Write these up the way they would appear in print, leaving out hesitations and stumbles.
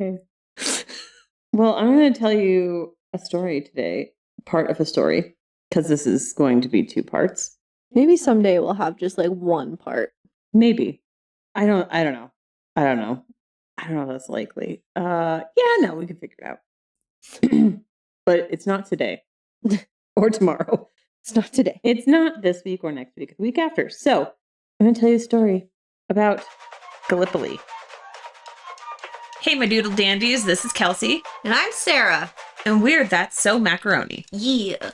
Okay. Well, I'm going to tell you a story today, part of a story, because this is going to be 2 parts. Maybe someday we'll have just like one part. Maybe. I don't know. I don't know if that's likely. Yeah, no, we can figure it out. But it's not today or tomorrow. It's not today. It's not this week or next week, the week after. So I'm going to tell you a story about Gallipoli. Hey, my doodle dandies, this is Kelsey. And I'm Sarah. And we're That's So Macaroni. Yeah.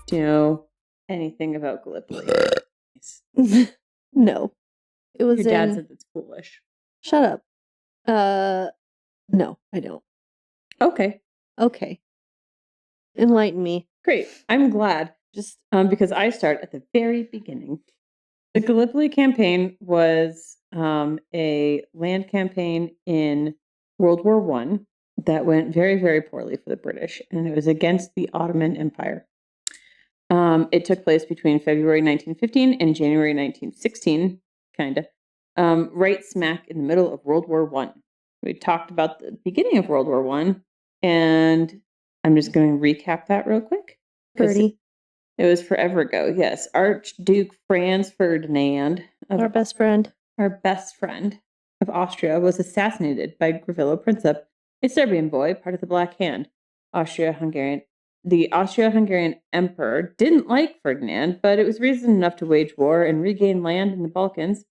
Do you know anything about Gallipoli? No. It was Your dad said it's foolish. Shut up. No, I don't. Okay. Enlighten me. Great. I'm glad. Just because I start at the very beginning. The Gallipoli campaign was a land campaign in World War I that went very, very poorly for the British, and it was against the Ottoman Empire. It took place between February 1915 and January 1916, kind of, right smack in the middle of World War I. We talked about the beginning of World War I, and I'm just going to recap that real quick. Birdie. It was forever ago, yes. Archduke Franz Ferdinand, Our best friend of Austria, was assassinated by Gavrilo Princip, a Serbian boy, part of the Black Hand. The Austro-Hungarian Emperor didn't like Ferdinand, but it was reason enough to wage war and regain land in the Balkans.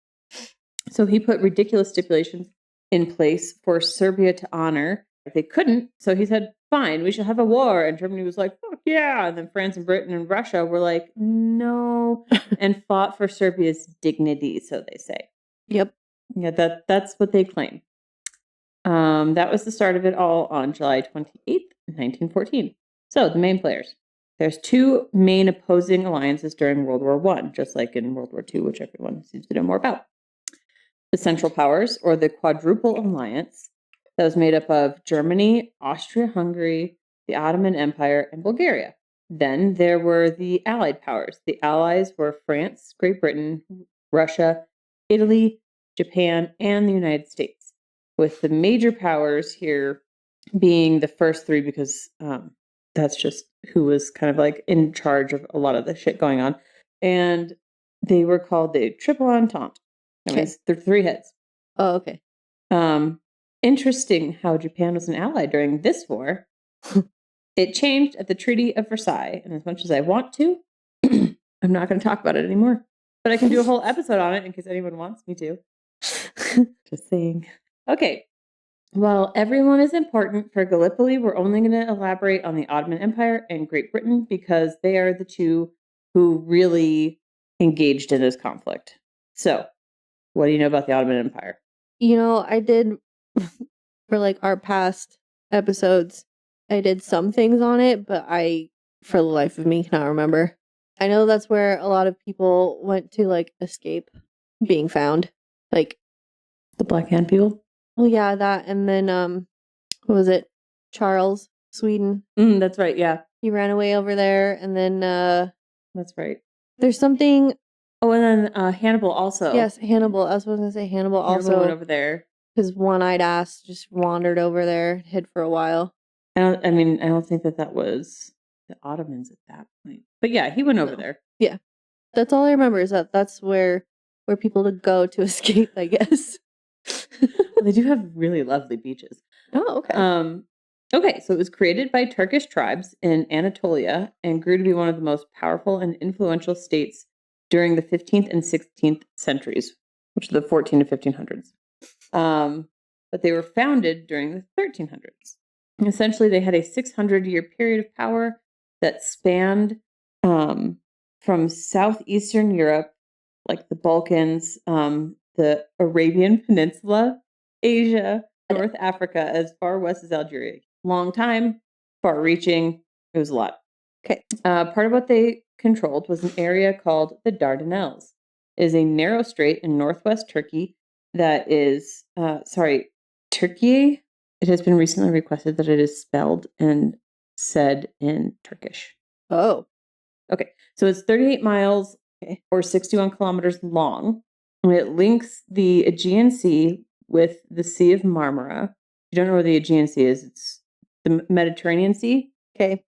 So he put ridiculous stipulations in place for Serbia to honor. If they couldn't, so he said, fine, we shall have a war. And Germany was like, fuck yeah. And then France and Britain and Russia were like, no, and fought for Serbia's dignity, so they say. Yep. Yeah, that's what they claim. That was the start of it all on July 28th, 1914. So the main players. There's 2 main opposing alliances during World War I, just like in World War II, which everyone seems to know more about. The Central Powers, or the Quadruple Alliance, that was made up of Germany, Austria-Hungary, the Ottoman Empire, and Bulgaria. Then there were the Allied powers. The Allies were France, Great Britain, Russia, Italy, Japan, and the United States, with the major powers here being the first 3 because that's just who was kind of like in charge of a lot of the shit going on. And they were called the Triple Entente. That means they're 3 heads. Oh, okay. Interesting how Japan was an ally during this war. It changed at the Treaty of Versailles. And as much as I want to, I'm not going to talk about it anymore. But I can do a whole episode on it in case anyone wants me to. Just saying. Okay. While everyone is important for Gallipoli, we're only going to elaborate on the Ottoman Empire and Great Britain because they are the 2 who really engaged in this conflict. So, what do you know about the Ottoman Empire? You know, I did, for like our past episodes, I did some things on it, but I, for the life of me, cannot remember. I know that's where a lot of people went to like escape being found. Like the Black Hand people? Well, yeah, that, and then, what was it? Charles, Sweden. That's right, yeah. He ran away over there, and then, that's right. There's something... Oh, and then Hannibal also. Yes, Hannibal. I was going to say Hannibal also went over there. His one-eyed ass just wandered over there, hid for a while. I don't think that was the Ottomans at that point. But yeah, he went over there. Yeah. That's all I remember is that's where people would go to escape, I guess. Well, they do have really lovely beaches. Oh, okay. Okay, so it was created by Turkish tribes in Anatolia and grew to be one of the most powerful and influential states during the 15th and 16th centuries, which are the 14 to 1500s. But they were founded during the 1300s. And essentially, they had a 600-year period of power that spanned from southeastern Europe, like the Balkans, the Arabian Peninsula, Asia, North Africa, as far west as Algeria. Long time, far-reaching. It was a lot. Okay. Part of what they controlled was an area called the Dardanelles. It is a narrow strait in northwest Turkey that is, Turkey. It has been recently requested that it is spelled and said in Turkish. Oh. Okay, so it's 38 miles or 61 kilometers long. And it links the Aegean Sea with the Sea of Marmara. If you don't know where the Aegean Sea is, it's the Mediterranean Sea. Okay.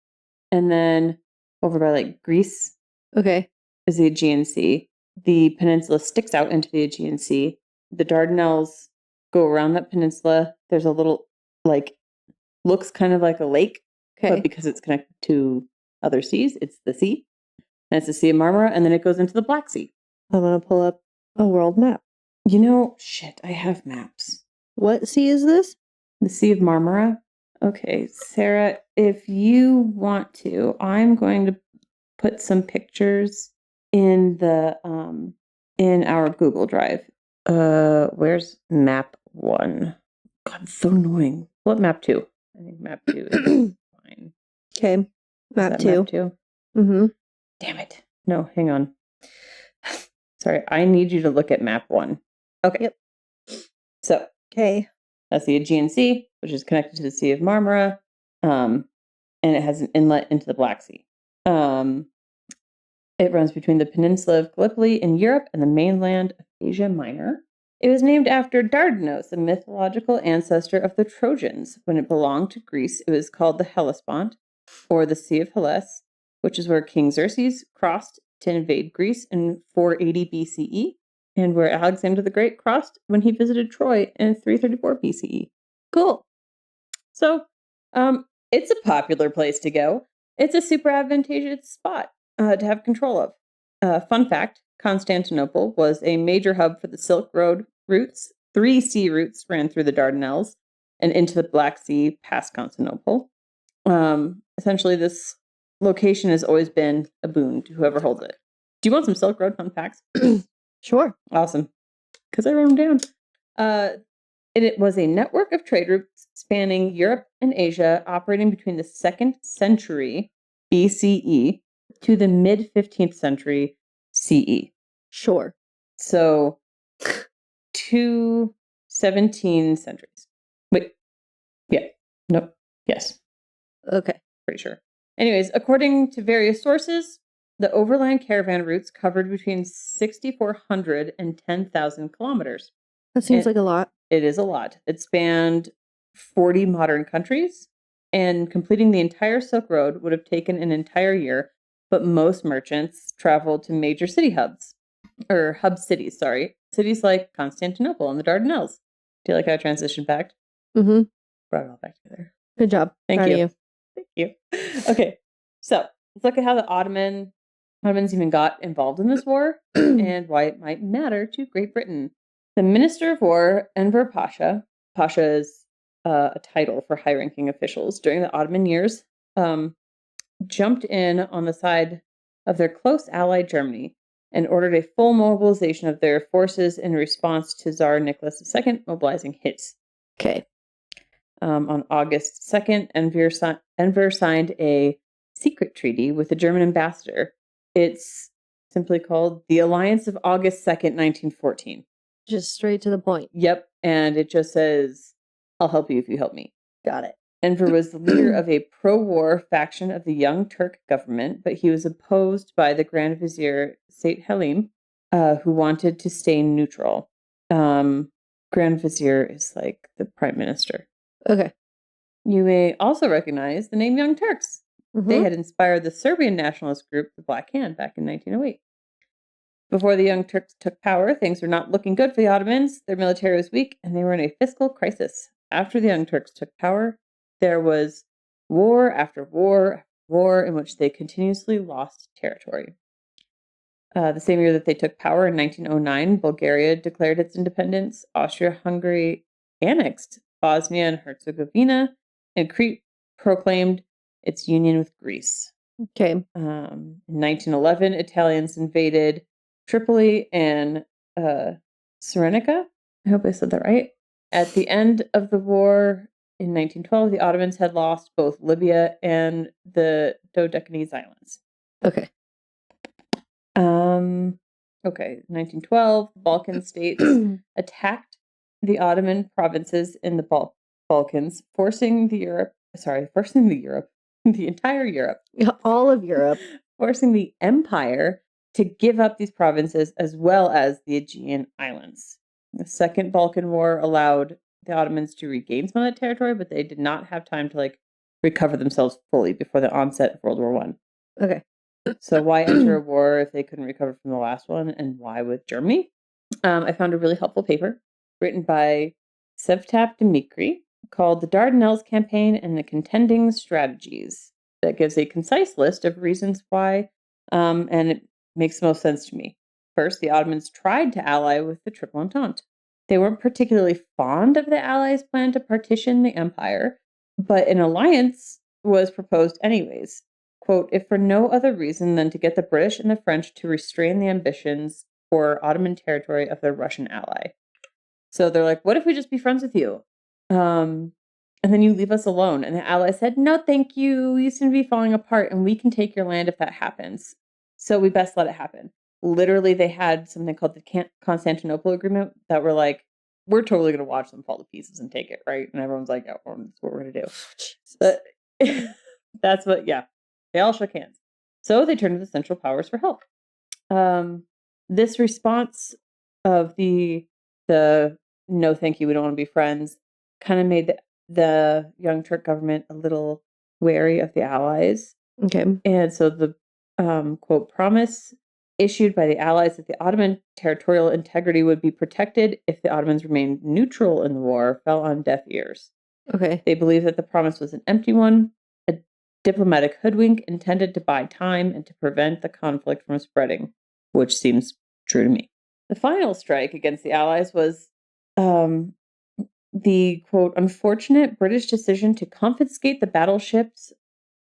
And then over by like Greece Okay. is the Aegean Sea. The peninsula sticks out into the Aegean Sea. The Dardanelles go around that peninsula. There's a little, like, looks kind of like a lake, Okay. but because it's connected to other seas, it's the sea. And it's the Sea of Marmara, and then it goes into the Black Sea. I'm going to pull up a world map. You know, shit, I have maps. What sea is this? The Sea of Marmara. Okay, Sarah, if you want to, I'm going to put some pictures in the in our Google Drive. Where's map 1? God, it's so annoying. What map 2? I think map 2 is fine. Okay. Is Map that 2. Map 2? Mm-hmm. Damn it. No, hang on. Sorry, I need you to look at map 1. Okay. Yep. So, Okay. that's the Aegean Sea, which is connected to the Sea of Marmara, and it has an inlet into the Black Sea. It runs between the peninsula of Gallipoli in Europe and the mainland of Asia Minor. It was named after Dardanos, a mythological ancestor of the Trojans. When it belonged to Greece, it was called the Hellespont, or the Sea of Hellas, which is where King Xerxes crossed to invade Greece in 480 BCE, and where Alexander the Great crossed when he visited Troy in 334 BCE. Cool. So, it's a popular place to go. It's a super advantageous spot to have control of. Fun fact, Constantinople was a major hub for the Silk Road routes. 3 sea routes ran through the Dardanelles and into the Black Sea past Constantinople. Essentially, this location has always been a boon to whoever holds it. Do you want some Silk Road fun facts? Sure. Awesome. Because I wrote them down. It was a network of trade routes spanning Europe and Asia, operating between the 2nd century BCE to the mid-15th century CE. Sure. So, 17 centuries. Wait. Yeah. Nope. Yes. Okay. Pretty sure. Anyways, according to various sources, the overland caravan routes covered between 6,400 and 10,000 kilometers. That seems like a lot. It is a lot. It spanned 40 modern countries, and completing the entire Silk Road would have taken an entire year, but most merchants traveled to major city hubs, or hub cities, sorry. Cities like Constantinople and the Dardanelles. Do you like how I transitioned back? Mm-hmm. Brought it all back together. Good job. Thank Proud of you. Thank you. Okay, so let's look at how the Ottomans even got involved in this war and why it might matter to Great Britain. The Minister of War, Enver Pasha is a title for high-ranking officials during the Ottoman years, jumped in on the side of their close ally Germany and ordered a full mobilization of their forces in response to Tsar Nicholas II mobilizing his. Okay. On August 2nd, Enver signed a secret treaty with the German ambassador. It's simply called the Alliance of August 2nd, 1914. Just straight to the point. Yep, and it just says, I'll help you if you help me. Got it. Enver was the leader of a pro-war faction of the Young Turk government, but he was opposed by the Grand Vizier Said Halim, who wanted to stay neutral. Grand Vizier is like the prime minister. Okay. You may also recognize the name Young Turks. Mm-hmm. They had inspired the Serbian nationalist group, the Black Hand, back in 1908. Before the Young Turks took power, things were not looking good for the Ottomans. Their military was weak, and they were in a fiscal crisis. After the Young Turks took power, there was war after war after war in which they continuously lost territory. The same year that they took power, in 1909, Bulgaria declared its independence. Austria-Hungary annexed Bosnia and Herzegovina, and Crete proclaimed its union with Greece. Okay. In 1911, Italians invaded Tripoli and Cyrenaica. I hope I said that right. At the end of the war in 1912, the Ottomans had lost both Libya and the Dodecanese Islands. Okay. Okay, 1912, Balkan states attacked the Ottoman provinces in the Balkans, forcing the entire Europe, Yeah, all of Europe. forcing the empire to give up these provinces as well as the Aegean Islands. The Second Balkan War allowed the Ottomans to regain some of that territory, but they did not have time to recover themselves fully before the onset of World War One. Okay. So why enter a war if they couldn't recover from the last one, and why with Germany? I found a really helpful paper written by Sevtap Dimitri called The Dardanelles Campaign and the Contending Strategies, that gives a concise list of reasons why, and it makes the most sense to me. First, the Ottomans tried to ally with the Triple Entente. They weren't particularly fond of the Allies' plan to partition the empire, but an alliance was proposed anyways. Quote, if for no other reason than to get the British and the French to restrain the ambitions for Ottoman territory of their Russian ally. So they're like, what if we just be friends with you? And then you leave us alone. And the Allies said, no, thank you. You seem to be falling apart and we can take your land if that happens. So we best let it happen. Literally, they had something called the Constantinople Agreement that were like, we're totally going to watch them fall to pieces and take it, right? And everyone's like, oh, that's what we're going to do. But that's what, yeah. They all shook hands. So they turned to the Central Powers for help. This response of the no thank you, we don't want to be friends, kind of made the Young Turk government a little wary of the Allies. Okay. And so the quote promise issued by the Allies that the Ottoman territorial integrity would be protected if the Ottomans remained neutral in the war fell on deaf ears. Okay. They believed that the promise was an empty one, a diplomatic hoodwink intended to buy time and to prevent the conflict from spreading, which seems true to me. The final strike against the Allies was the, quote, unfortunate British decision to confiscate the battleships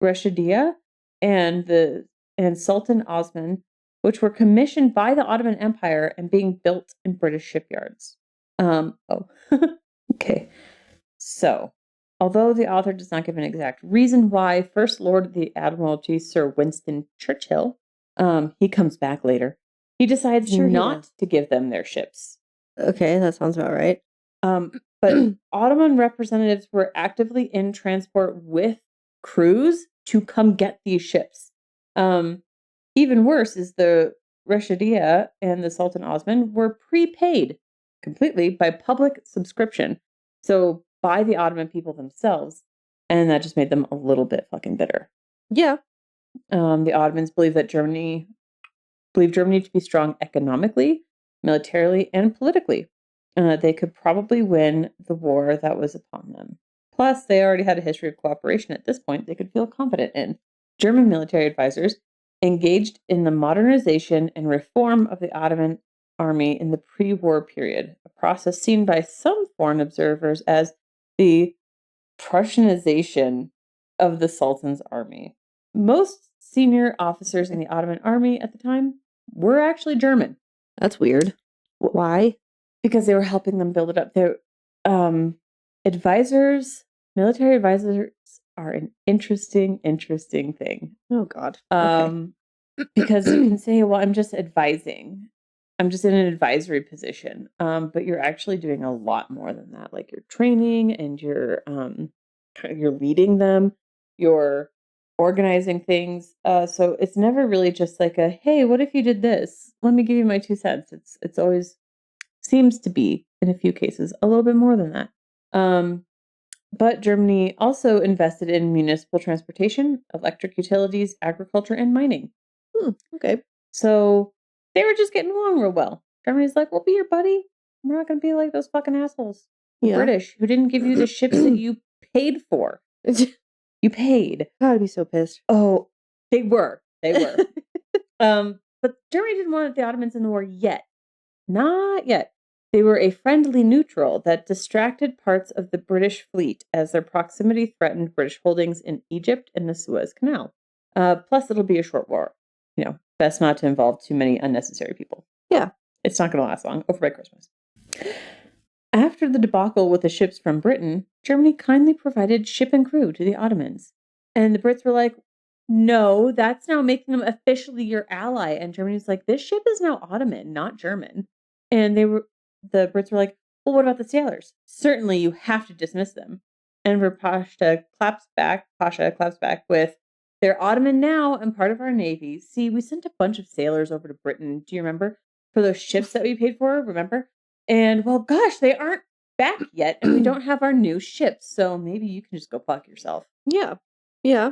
Reshidia and Sultan Osman, which were commissioned by the Ottoman Empire and being built in British shipyards. Okay. So, although the author does not give an exact reason why, First Lord of the Admiralty, Sir Winston Churchill, he comes back later. He decides not to give them their ships. Okay, that sounds about right. But Ottoman representatives were actively in transport with crews to come get these ships. Even worse is the Reshidia and the Sultan Osman were prepaid completely by public subscription. So by the Ottoman people themselves. And that just made them a little bit fucking bitter. Yeah. The Ottomans believed Germany to be strong economically, militarily, and politically. They could probably win the war that was upon them. Plus, they already had a history of cooperation at this point they could feel confident in. German military advisors engaged in the modernization and reform of the Ottoman army in the pre-war period, a process seen by some foreign observers as the Prussianization of the Sultan's army. Most senior officers in the Ottoman army at the time were actually German. That's weird. Why? Because they were helping them build it up. Their military advisors are an interesting thing. Oh, God. Because you can say, well, I'm just advising. I'm just in an advisory position. But you're actually doing a lot more than that. Like you're training and you're leading them. You're organizing things. So it's never really just like a, hey, what if you did this? Let me give you my 2 cents. It's always seems to be, in a few cases, a little bit more than that. But Germany also invested in municipal transportation, electric utilities, agriculture, and mining. Okay. So they were just getting along real well. Germany's like, we'll be your buddy. We're not going to be like those fucking assholes. The British, who didn't give you the ships that you paid for. You paid. I'd be so pissed. Oh, they were. But Germany didn't want the Ottomans in the war yet. Not yet. They were a friendly neutral that distracted parts of the British fleet as their proximity threatened British holdings in Egypt and the Suez Canal. Plus, it'll be a short war. Best not to involve too many unnecessary people. Yeah. It's not going to last long. Over by Christmas. After the debacle with the ships from Britain, Germany kindly provided ship and crew to the Ottomans. And the Brits were like, no, that's now making them officially your ally. And Germany's like, this ship is now Ottoman, not German. And the Brits were like, well, what about the sailors? Certainly you have to dismiss them. Enver Pasha claps back with, They're Ottoman now and part of our navy. See, we sent a bunch of sailors over to Britain. Do you remember? For those ships that we paid for, remember? And, well, gosh, they aren't back yet, and we don't have our new ships, so maybe you can just go fuck yourself. Yeah. Yeah.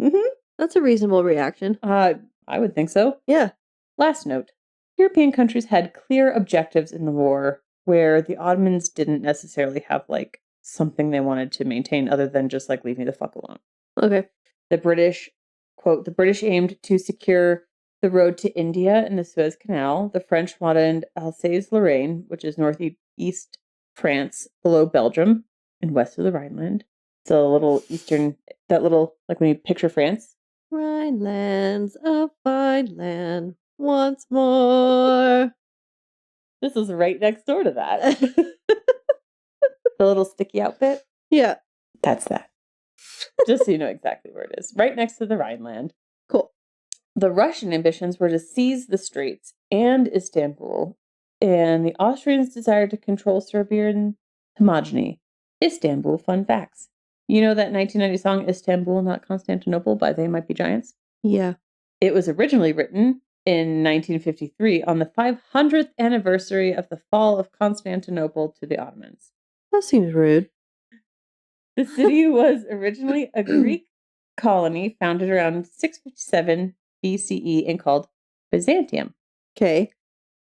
Mm-hmm. That's a reasonable reaction. I would think so. Yeah. Last note. European countries had clear objectives in the war where the Ottomans didn't necessarily have, like, something they wanted to maintain other than just, like, leave me the fuck alone. Okay. The British, quote, the British aimed to secure the road to India and the Suez Canal. The French wanted Alsace-Lorraine, which is northeast France, below Belgium and west of the Rhineland. So a little eastern, that little, like when you picture France. Rhineland's a fine land once more. This is right next door to that. The little sticky outfit. Yeah. That's that. Just so you know exactly where it is. Right next to the Rhineland. Cool. The Russian ambitions were to seize the straits and Istanbul, and the Austrians desired to control Serbian homogeny. Istanbul, fun facts. You know that 1990 song, Istanbul, Not Constantinople, by They Might Be Giants? Yeah. It was originally written in 1953 on the 500th anniversary of the fall of Constantinople to the Ottomans. That seems rude. The city was originally a Greek colony founded around 657 BCE and called Byzantium. Okay.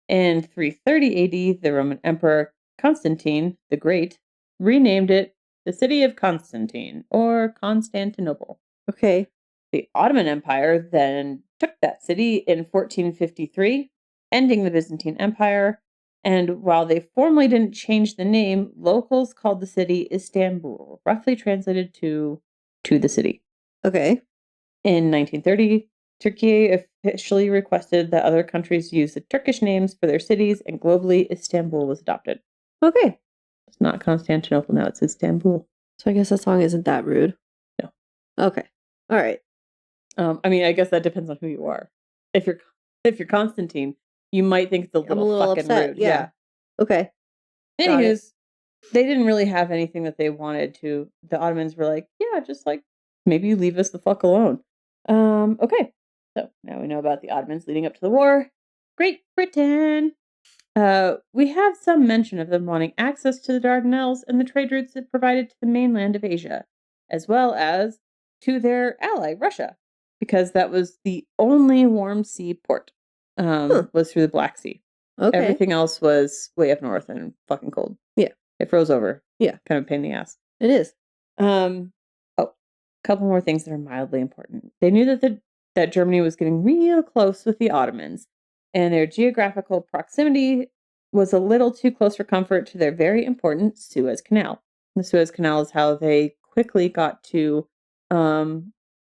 In 330 AD, the Roman Emperor Constantine the Great renamed it the City of Constantine, or Constantinople. Okay. The Ottoman Empire then took that city in 1453, ending the Byzantine Empire. And while they formally didn't change the name, locals called the city Istanbul, roughly translated to the city. Okay. In 1930, Turkey officially requested that other countries use the Turkish names for their cities, and globally, Istanbul was adopted. Okay. It's not Constantinople now, it's Istanbul. So I guess that song isn't that rude. No. Okay. All right. I mean, I guess that depends on who you are. If you're Constantine, you might think it's a little fucking upset. rude. Yeah. Okay. Anyways, they didn't really have anything that they wanted to. The Ottomans were like, yeah, just like maybe you leave us the fuck alone. Okay. So now we know about the Ottomans leading up to the war. Great Britain. We have some mention of them wanting access to the Dardanelles and the trade routes it provided to the mainland of Asia, as well as to their ally, Russia, because that was the only warm sea port, was through the Black Sea. Okay. Everything else was way up north and fucking cold. Yeah. It froze over. Yeah. Kind of a pain in the ass. It is. A couple more things that are mildly important. They knew that Germany was getting real close with the Ottomans, and their geographical proximity was a little too close for comfort to their very important Suez Canal. The Suez Canal is how they quickly got to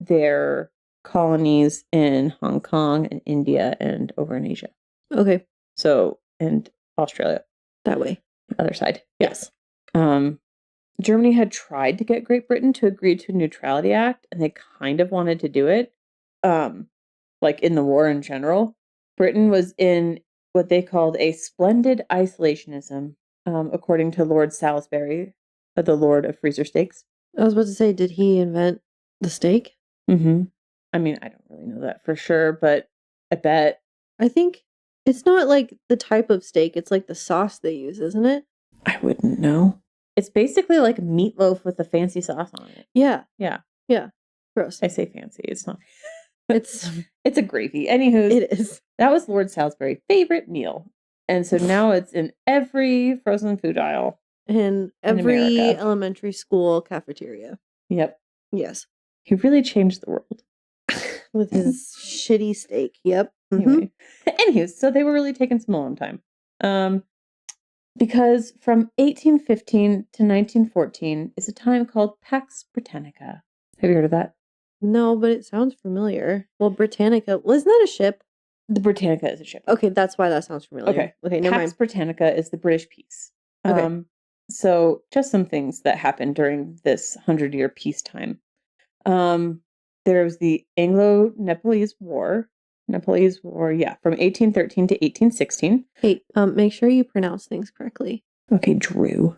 their colonies in Hong Kong and India and over in Asia. Okay. So, and Australia. That way. Other side. Yes. Germany had tried to get Great Britain to agree to a neutrality act, and they kind of wanted to do it. Like in the war in general. Britain was in what they called a splendid isolationism, according to Lord Salisbury, the Lord of Freezer Steaks. I was about to say, did he invent the steak? Mm-hmm. I mean, I don't really know that for sure, but I bet. I think it's not like the type of steak, it's like the sauce they use, isn't it? I wouldn't know. It's basically like meatloaf with a fancy sauce on it. Yeah. Yeah. Yeah. Gross. I say fancy. It's not. It's It's a gravy. Anywho, it is. That was Lord Salisbury's favorite meal. And so now it's in every frozen food aisle. In every America. elementary school cafeteria. Yep. Yes. He really changed the world. With his shitty steak. Yep. Anyway. Anywho, so they were really taking some alone time. Because from 1815 to 1914 is a time called Pax Britannica. Have you heard of that? No, but it sounds familiar. Well, Britannica, wasn't that a ship? The Britannica is a ship. Okay, that's why that sounds familiar. Okay, never Pax mind. Britannica is the British peace. Okay. So just some things that happened during this 100-year peacetime. There was the Anglo-Nepalese War. From 1813 to 1816. Hey, make sure you pronounce things correctly. Okay, Drew.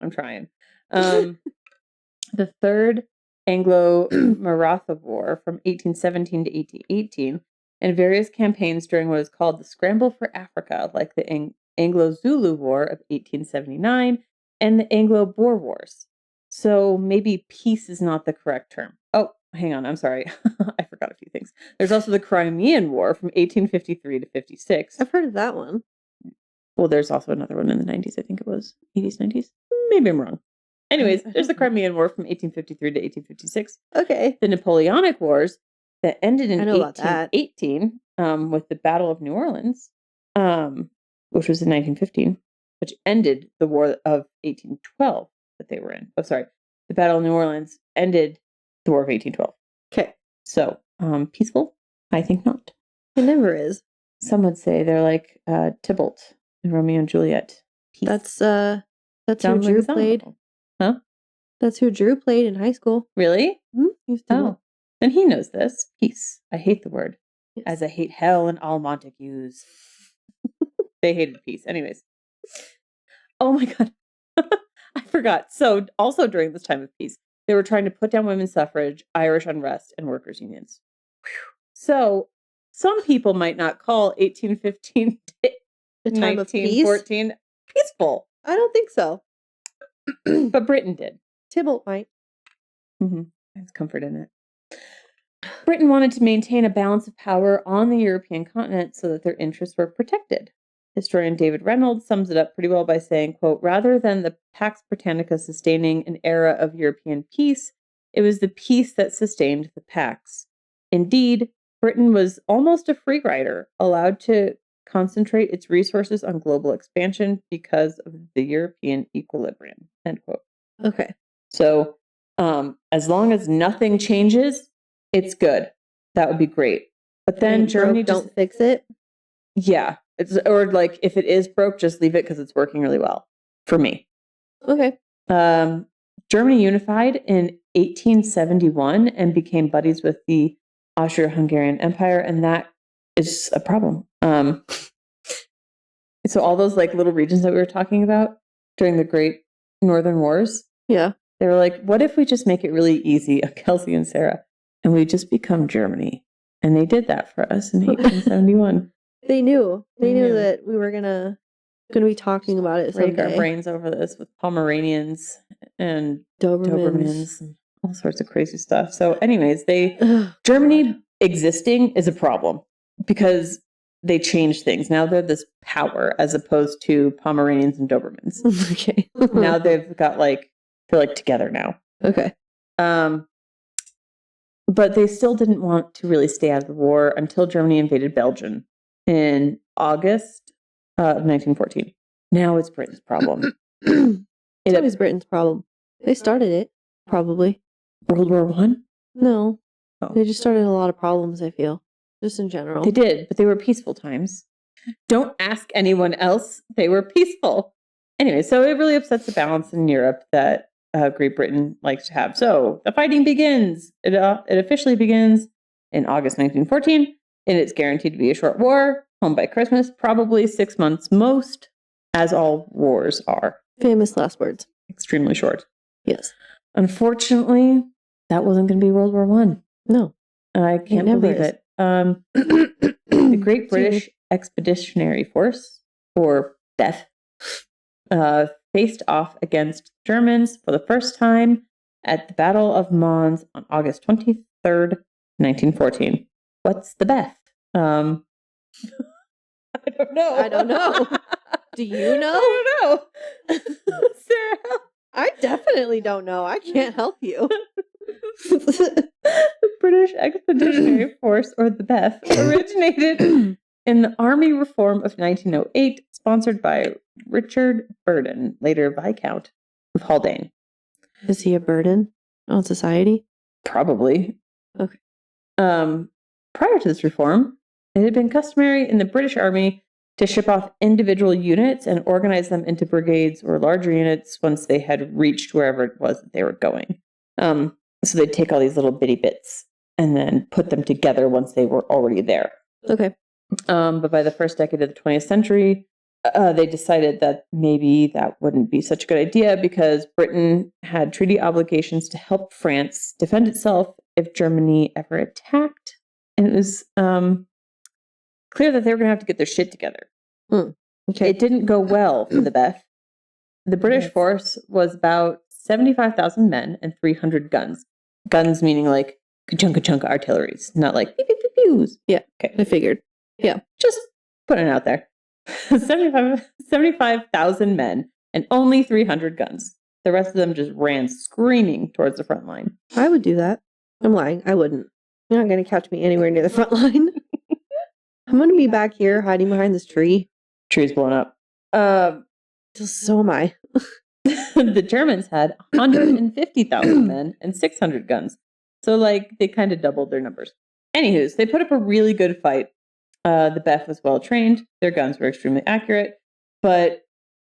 I'm trying. The Third Anglo-Maratha War from 1817 to 1818, and various campaigns during what is called the Scramble for Africa, like the Anglo-Zulu War of 1879 and the Anglo-Boer Wars. So maybe peace is not the correct term. Oh, hang on. I'm sorry. I forgot a few things. There's also the Crimean War from 1853 to 56. I've heard of that one. Well, there's also another one in the 90s. I think it was 80s, 90s. Maybe I'm wrong. Anyways, there's the Crimean War from 1853 to 1856. Okay. The Napoleonic Wars that ended in I know about that. 1818 with the Battle of New Orleans, which was in 1915, which ended the War of 1812 that they were in. Oh, sorry. The Battle of New Orleans ended the War of 1812. Okay. So, peaceful? I think not. It never is. Some would say they're like Tybalt and Romeo and Juliet. Peace. That's who Sounds like Drew a song played. novel. Huh? That's who Drew played in high school. Really? He was Tybalt. Oh, then he knows this. Peace. I hate the word. Yes. As I hate hell and all Montagues. They hated peace. Anyways. Oh my God. I forgot. So also during this time of peace, they were trying to put down women's suffrage, Irish unrest, and workers' unions. Whew. So some people might not call 1815 to The time of peace? 1914 peaceful, I don't think so. but Britain did. Tybalt might. There's comfort in it. Britain wanted to maintain a balance of power on the European continent so that their interests were protected. Historian David Reynolds sums it up pretty well by saying, quote, rather than the Pax Britannica sustaining an era of European peace, it was the peace that sustained the Pax. Indeed, Britain was almost a free rider, allowed to concentrate its resources on global expansion because of the European equilibrium, end quote. Okay. So as long as nothing changes, it's good. That would be great. But then Ain't Germany broke, don't fix it. Yeah. Or like if it is broke, just leave it because it's working really well for me. Okay. Germany unified in 1871 and became buddies with the Austro-Hungarian Empire, and that is a problem. So all those like little regions that we were talking about during the Great Northern Wars, Yeah. they were like, what if we just make it really easy, Kelsey and Sarah, and we just become Germany? And they did that for us in 1871. They knew. They knew Yeah. that we were gonna be talking about it Break our someday. brains over this with Pomeranians and Dobermans. Dobermans and all sorts of crazy stuff. So anyways, Ugh, Germany existing is a problem because they changed things. Now they're this power as opposed to Pomeranians and Dobermans. God. Okay. Now they've got they're together now. Okay. But they still didn't want to really stay out of the war until Germany invaded Belgium in August of 1914. Now it's Britain's problem. It's always Britain's problem. They started it, probably. World War One? No. Oh. They just started a lot of problems, I feel. Just in general. They did, but they were peaceful times. Don't ask anyone else. They were peaceful. Anyway, so it really upsets the balance in Europe that Great Britain likes to have. So the fighting begins. It officially begins in August 1914, and it's guaranteed to be a short war, home by Christmas, probably 6 months most, as all wars are. Famous last words. Extremely short. Yes. Unfortunately, that wasn't going to be World War One. No. I can't never believe is. it. The Great British Expeditionary Force, or BEF, faced off against Germans for the first time at the Battle of Mons on August 23rd, 1914. What's the BEF? I don't know. I don't know. Do you know? I don't know. Sarah. I definitely don't know. I can't help you. The British Expeditionary Force, or the BEF, originated in the Army Reform of 1908, sponsored by Richard Burden, later Viscount of Haldane. Is he a burden on society? Probably. Okay. Prior to this reform, it had been customary in the British Army to ship off individual units and organize them into brigades or larger units once they had reached wherever it was that they were going. So they'd take all these little bitty bits and then put them together once they were already there. Okay. But by the first decade of the 20th century, they decided that maybe that wouldn't be such a good idea because Britain had treaty obligations to help France defend itself if Germany ever attacked. And it was clear that they were going to have to get their shit together. Okay. It didn't go well for the Beth. The British force was about 75,000 men and 300 guns. Guns meaning like ka-chunk artilleries, not like pew, pew, pew, pews. Yeah, okay. I figured. Yeah. Just putting it out there. 75,000 men and only 300 guns. The rest of them just ran screaming towards the front line. I would do that. I'm lying. I wouldn't. You're not going to catch me anywhere near the front line. I'm going to be back here hiding behind this tree. Tree's blown up. So am I. The Germans had 150,000 men and 600 guns. So, like, they kind of doubled their numbers. Anywho, they put up a really good fight. The Beth was well trained. Their guns were extremely accurate. But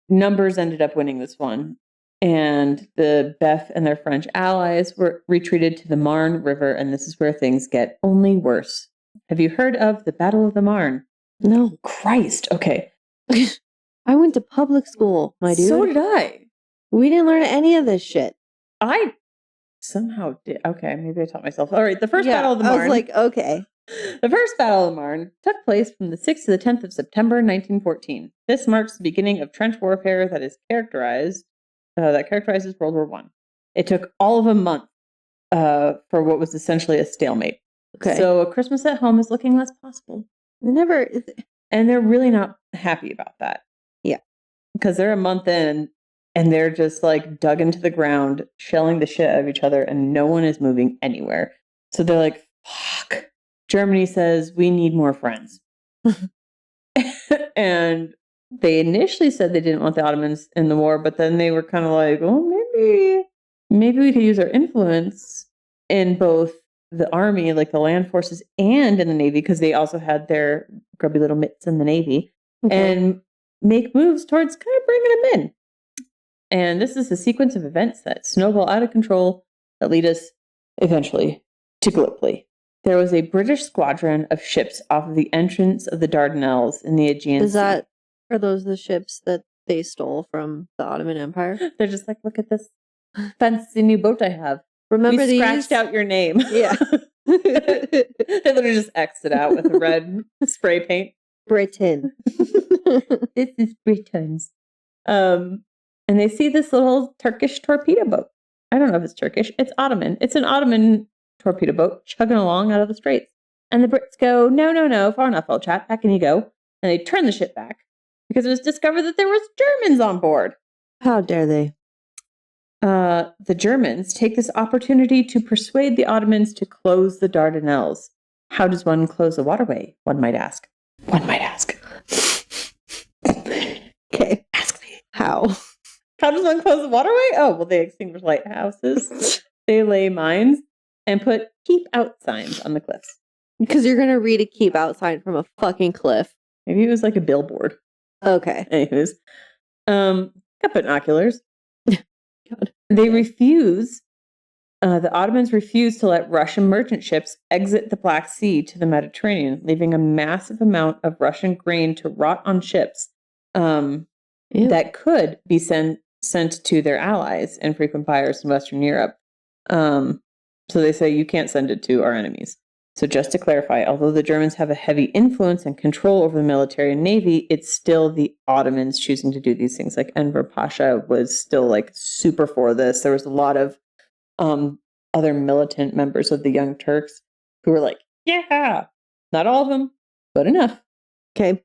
numbers ended up winning this one. And the Beth and their French allies were retreated to the Marne River. And this is where things get only worse. Have you heard of the Battle of the Marne? No. Christ. Okay. I went to public school, my dude. So did I. We didn't learn any of this shit. I somehow did. Okay, maybe I taught myself. All right, the first Battle of the Marne. I was like, okay. The first Battle of the Marne took place from the 6th to the 10th of September, 1914. This marks the beginning of trench warfare that characterizes World War I. It took all of a month for what was essentially a stalemate. Okay. So a Christmas at home is looking less possible. And they're really not happy about that. Yeah. Because they're a month in and they're just like dug into the ground, shelling the shit out of each other, and no one is moving anywhere. So they're like, fuck. Germany says, we need more friends. And they initially said they didn't want the Ottomans in the war, but then they were kind of like, well, maybe we could use our influence in both the army, like the land forces, and in the Navy, because they also had their grubby little mitts in the Navy, and make moves towards kind of bringing them in. And this is a sequence of events that snowball out of control that lead us eventually to Gallipoli. There was a British squadron of ships off of the entrance of the Dardanelles in the Aegean Sea. Are those the ships that they stole from the Ottoman Empire? They're just like, look at this fancy new boat I have. Remember we scratched out your name. Yeah. They literally just X'd it out with a red spray paint. Britain. This is Britain's. And they see this little Turkish torpedo boat. I don't know if it's Turkish. It's Ottoman. It's an Ottoman torpedo boat chugging along out of the straits. And the Brits go, no, far enough, old chap. Back in you go. And they turn the ship back because it was discovered that there was Germans on board. How dare they? The Germans take this opportunity to persuade the Ottomans to close the Dardanelles. How does one close a waterway? One might ask. Okay. Ask me. How? How does one close the waterway? Oh, well, they extinguish lighthouses. They lay mines and put keep out signs on the cliffs. Because you're going to read a keep out sign from a fucking cliff. Maybe it was like a billboard. Okay. Anyways. Got binoculars. God. They refuse. The Ottomans refuse to let Russian merchant ships exit the Black Sea to the Mediterranean, leaving a massive amount of Russian grain to rot on ships that could be sent to their allies and frequent buyers in Western Europe. So they say you can't send it to our enemies. So just to clarify, although the Germans have a heavy influence and control over the military and navy, it's still the Ottomans choosing to do these things. Like Enver Pasha was still like super for this. There was a lot of other militant members of the Young Turks who were like, yeah, not all of them, but enough. Okay.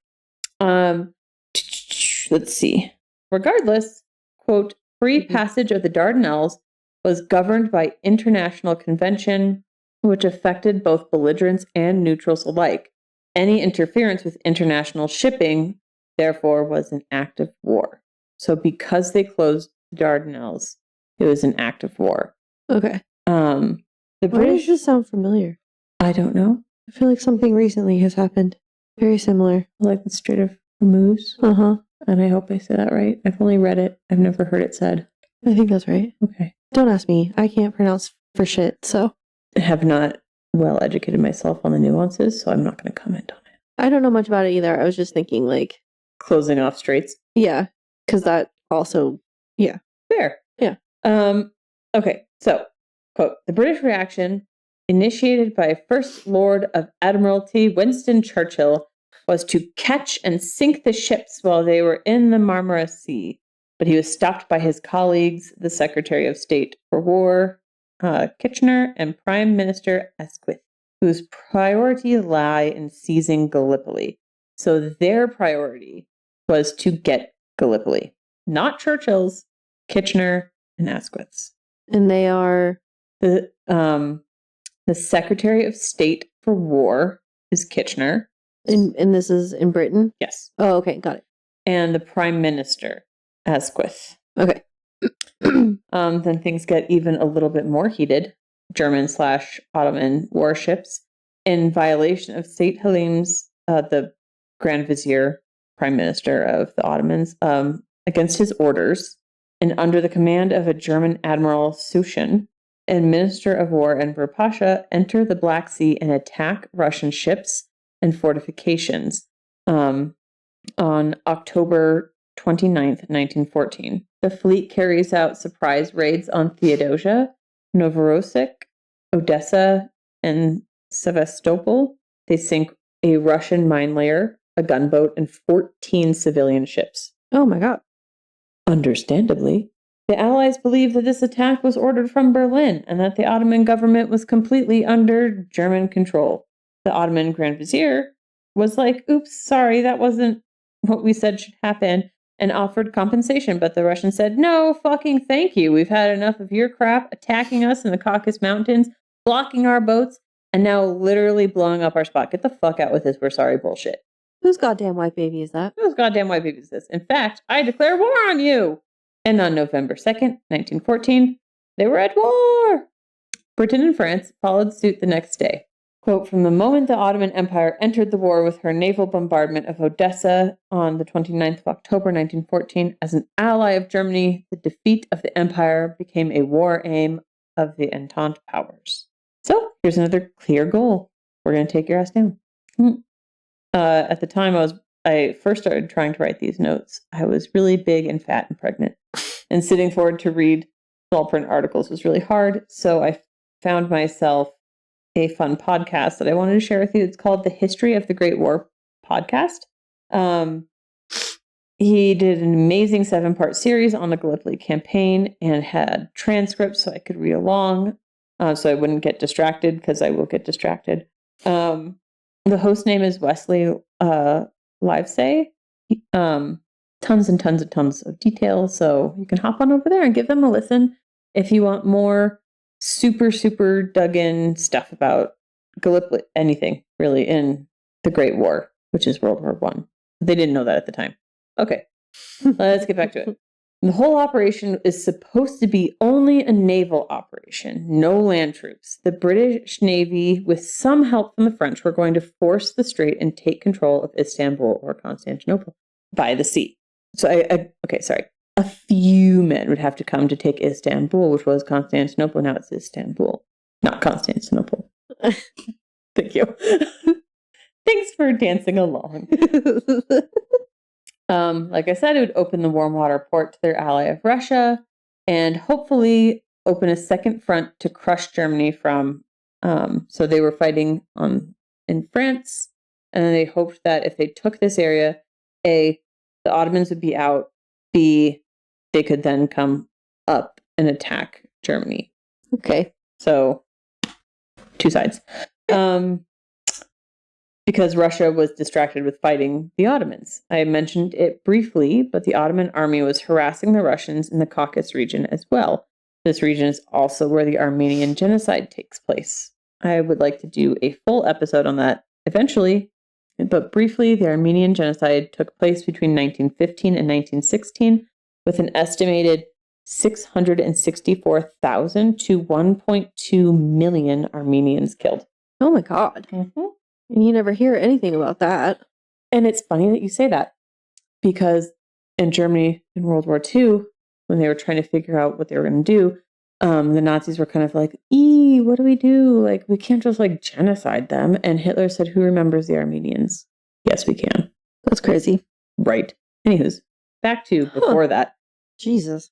Let's see. Regardless, quote, free passage of the Dardanelles was governed by international convention, which affected both belligerents and neutrals alike. Any interference with international shipping, therefore, was an act of war. So because they closed the Dardanelles, it was an act of war. Okay. The Why British... does this sound familiar? I don't know. I feel like something recently has happened. Very similar. Like the Strait of Hormuz. Uh-huh. And I hope I say that right. I've only read it. I've never heard it said. I think that's right. Okay. Don't ask me. I can't pronounce for shit, so. I have not well educated myself on the nuances, so I'm not going to comment on it. I don't know much about it either. I was just thinking, like, closing off straits. Yeah, because that also, Fair. Yeah. Okay, so, quote, the British reaction, initiated by First Lord of Admiralty Winston Churchill, was to catch and sink the ships while they were in the Marmara Sea. But he was stopped by his colleagues, the Secretary of State for War, Kitchener, and Prime Minister Asquith, whose priority lay in seizing Gallipoli. So their priority was to get Gallipoli, not Churchill's, Kitchener, and Asquith's. and they are The Secretary of State for War is Kitchener. and this is in Britain. Yes. Oh, okay, got it. And the Prime Minister, Asquith. Okay. Then things get even a little bit more heated. German/Ottoman warships, in violation of Saint Halim's, the Grand Vizier, Prime Minister of the Ottomans, against his orders, and under the command of a German Admiral Sushin and Minister of War Enver Pasha, enter the Black Sea and attack Russian ships and fortifications on October 29th, 1914. The fleet carries out surprise raids on Theodosia, Novorossiysk, Odessa, and Sevastopol. They sink a Russian mine layer, a gunboat, and 14 civilian ships. Oh my god. Understandably, the Allies believed that this attack was ordered from Berlin and that the Ottoman government was completely under German control. The Ottoman Grand Vizier was like, oops, sorry, that wasn't what we said should happen, and offered compensation, but the Russians said, no fucking thank you. We've had enough of your crap attacking us in the Caucasus Mountains, blocking our boats, and now literally blowing up our spot. Get the fuck out with this we're sorry bullshit. Whose goddamn white baby is that? Whose goddamn white baby is this? In fact, I declare war on you! And on November 2nd, 1914, they were at war! Britain and France followed suit the next day. Quote, from the moment the Ottoman Empire entered the war with her naval bombardment of Odessa on the 29th of October 1914, as an ally of Germany, the defeat of the empire became a war aim of the Entente powers. So, here's another clear goal. We're going to take your ass down. At the time I first started trying to write these notes, I was really big and fat and pregnant. And sitting forward to read small print articles was really hard. So I found myself a fun podcast that I wanted to share with you. It's called the History of the Great War podcast. He did an amazing 7-part series on the Gallipoli campaign and had transcripts so I could read along, so I wouldn't get distracted, because I will get distracted. The host name is Wesley Livesay. Tons and tons of details, so you can hop on over there and give them a listen if you want more super dug in stuff about Gallipoli, anything really in the Great War, which is World War I. They didn't know that at the time. Okay, let's get back to it. The whole operation is supposed to be only a naval operation, no land troops. The British Navy, with some help from the French, were going to force the strait and take control of Istanbul or Constantinople by the sea. So a few men would have to come to take Istanbul, which was Constantinople. Now it's Istanbul, not Constantinople. Thank you. Thanks for dancing along. Like I said, it would open the warm water port to their ally of Russia and hopefully open a second front to crush Germany from. So they were fighting in France, and they hoped that if they took this area, A, the Ottomans would be out, B, they could then come up and attack Germany. Okay. So, two sides. Because Russia was distracted with fighting the Ottomans. I mentioned it briefly, but the Ottoman army was harassing the Russians in the Caucasus region as well. This region is also where the Armenian genocide takes place. I would like to do a full episode on that eventually, but briefly, the Armenian genocide took place between 1915 and 1916, with an estimated 664,000 to 1.2 million Armenians killed. Oh my god. Mm-hmm. And you never hear anything about that. And it's funny that you say that, because in Germany in World War II, when they were trying to figure out what they were going to do, the Nazis were kind of like, what do we do? Like, we can't just like genocide them. And Hitler said, who remembers the Armenians? Yes, we can. That's crazy. Right. Anywho's, back to before that. Jesus.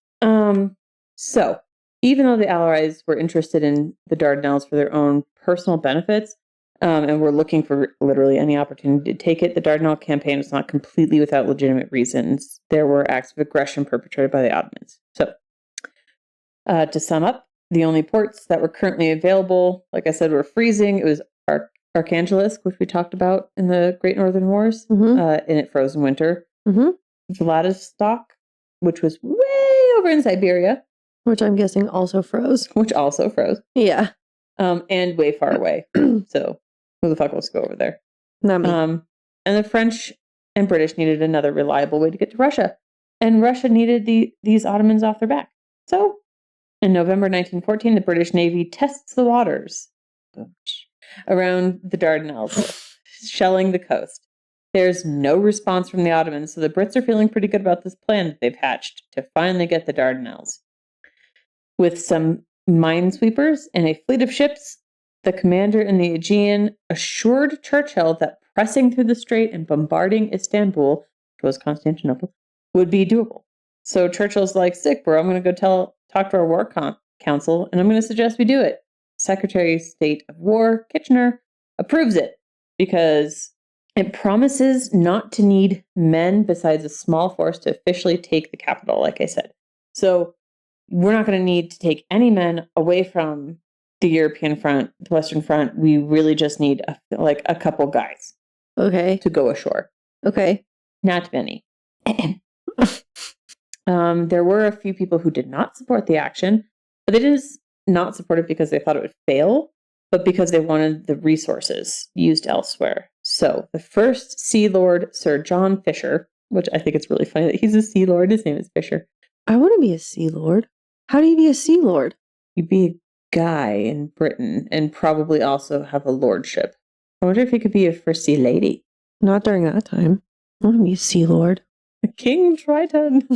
So even though the Allies were interested in the Dardanelles for their own personal benefits, and were looking for literally any opportunity to take it, the Dardanelles campaign was not completely without legitimate reasons. There were acts of aggression perpetrated by the Ottomans. So, to sum up, the only ports that were currently available, like I said, were freezing. It was Archangelisk, which we talked about in the Great Northern Wars, and it froze in winter. Vladivostok, which was way over in Siberia. Which I'm guessing also froze. Yeah. And way far away. So who the fuck wants to go over there? Not me. And the French and British needed another reliable way to get to Russia. And Russia needed these Ottomans off their back. So in November 1914, the British Navy tests the waters around the Dardanelles, shelling the coast. There's no response from the Ottomans, so the Brits are feeling pretty good about this plan that they've hatched to finally get the Dardanelles. With some minesweepers and a fleet of ships, the commander in the Aegean assured Churchill that pressing through the strait and bombarding Istanbul, which was Constantinople, would be doable. So Churchill's like, sick, bro, I'm going to go talk to our war council, and I'm going to suggest we do it. Secretary of State of War, Kitchener, approves it because it promises not to need men besides a small force to officially take the capital, like I said. So we're not going to need to take any men away from the European front, the Western front. We really just need a couple guys. Okay. To go ashore. Okay. Not many. There were a few people who did not support the action, but they did not support it because they thought it would fail, but because they wanted the resources used elsewhere. So the first Sea Lord, Sir John Fisher, which I think it's really funny that he's a Sea Lord. His name is Fisher. I want to be a Sea Lord. How do you be a Sea Lord? You'd be a guy in Britain and probably also have a lordship. I wonder if you could be a First Sea Lady. Not during that time. I want to be a Sea Lord. King Triton.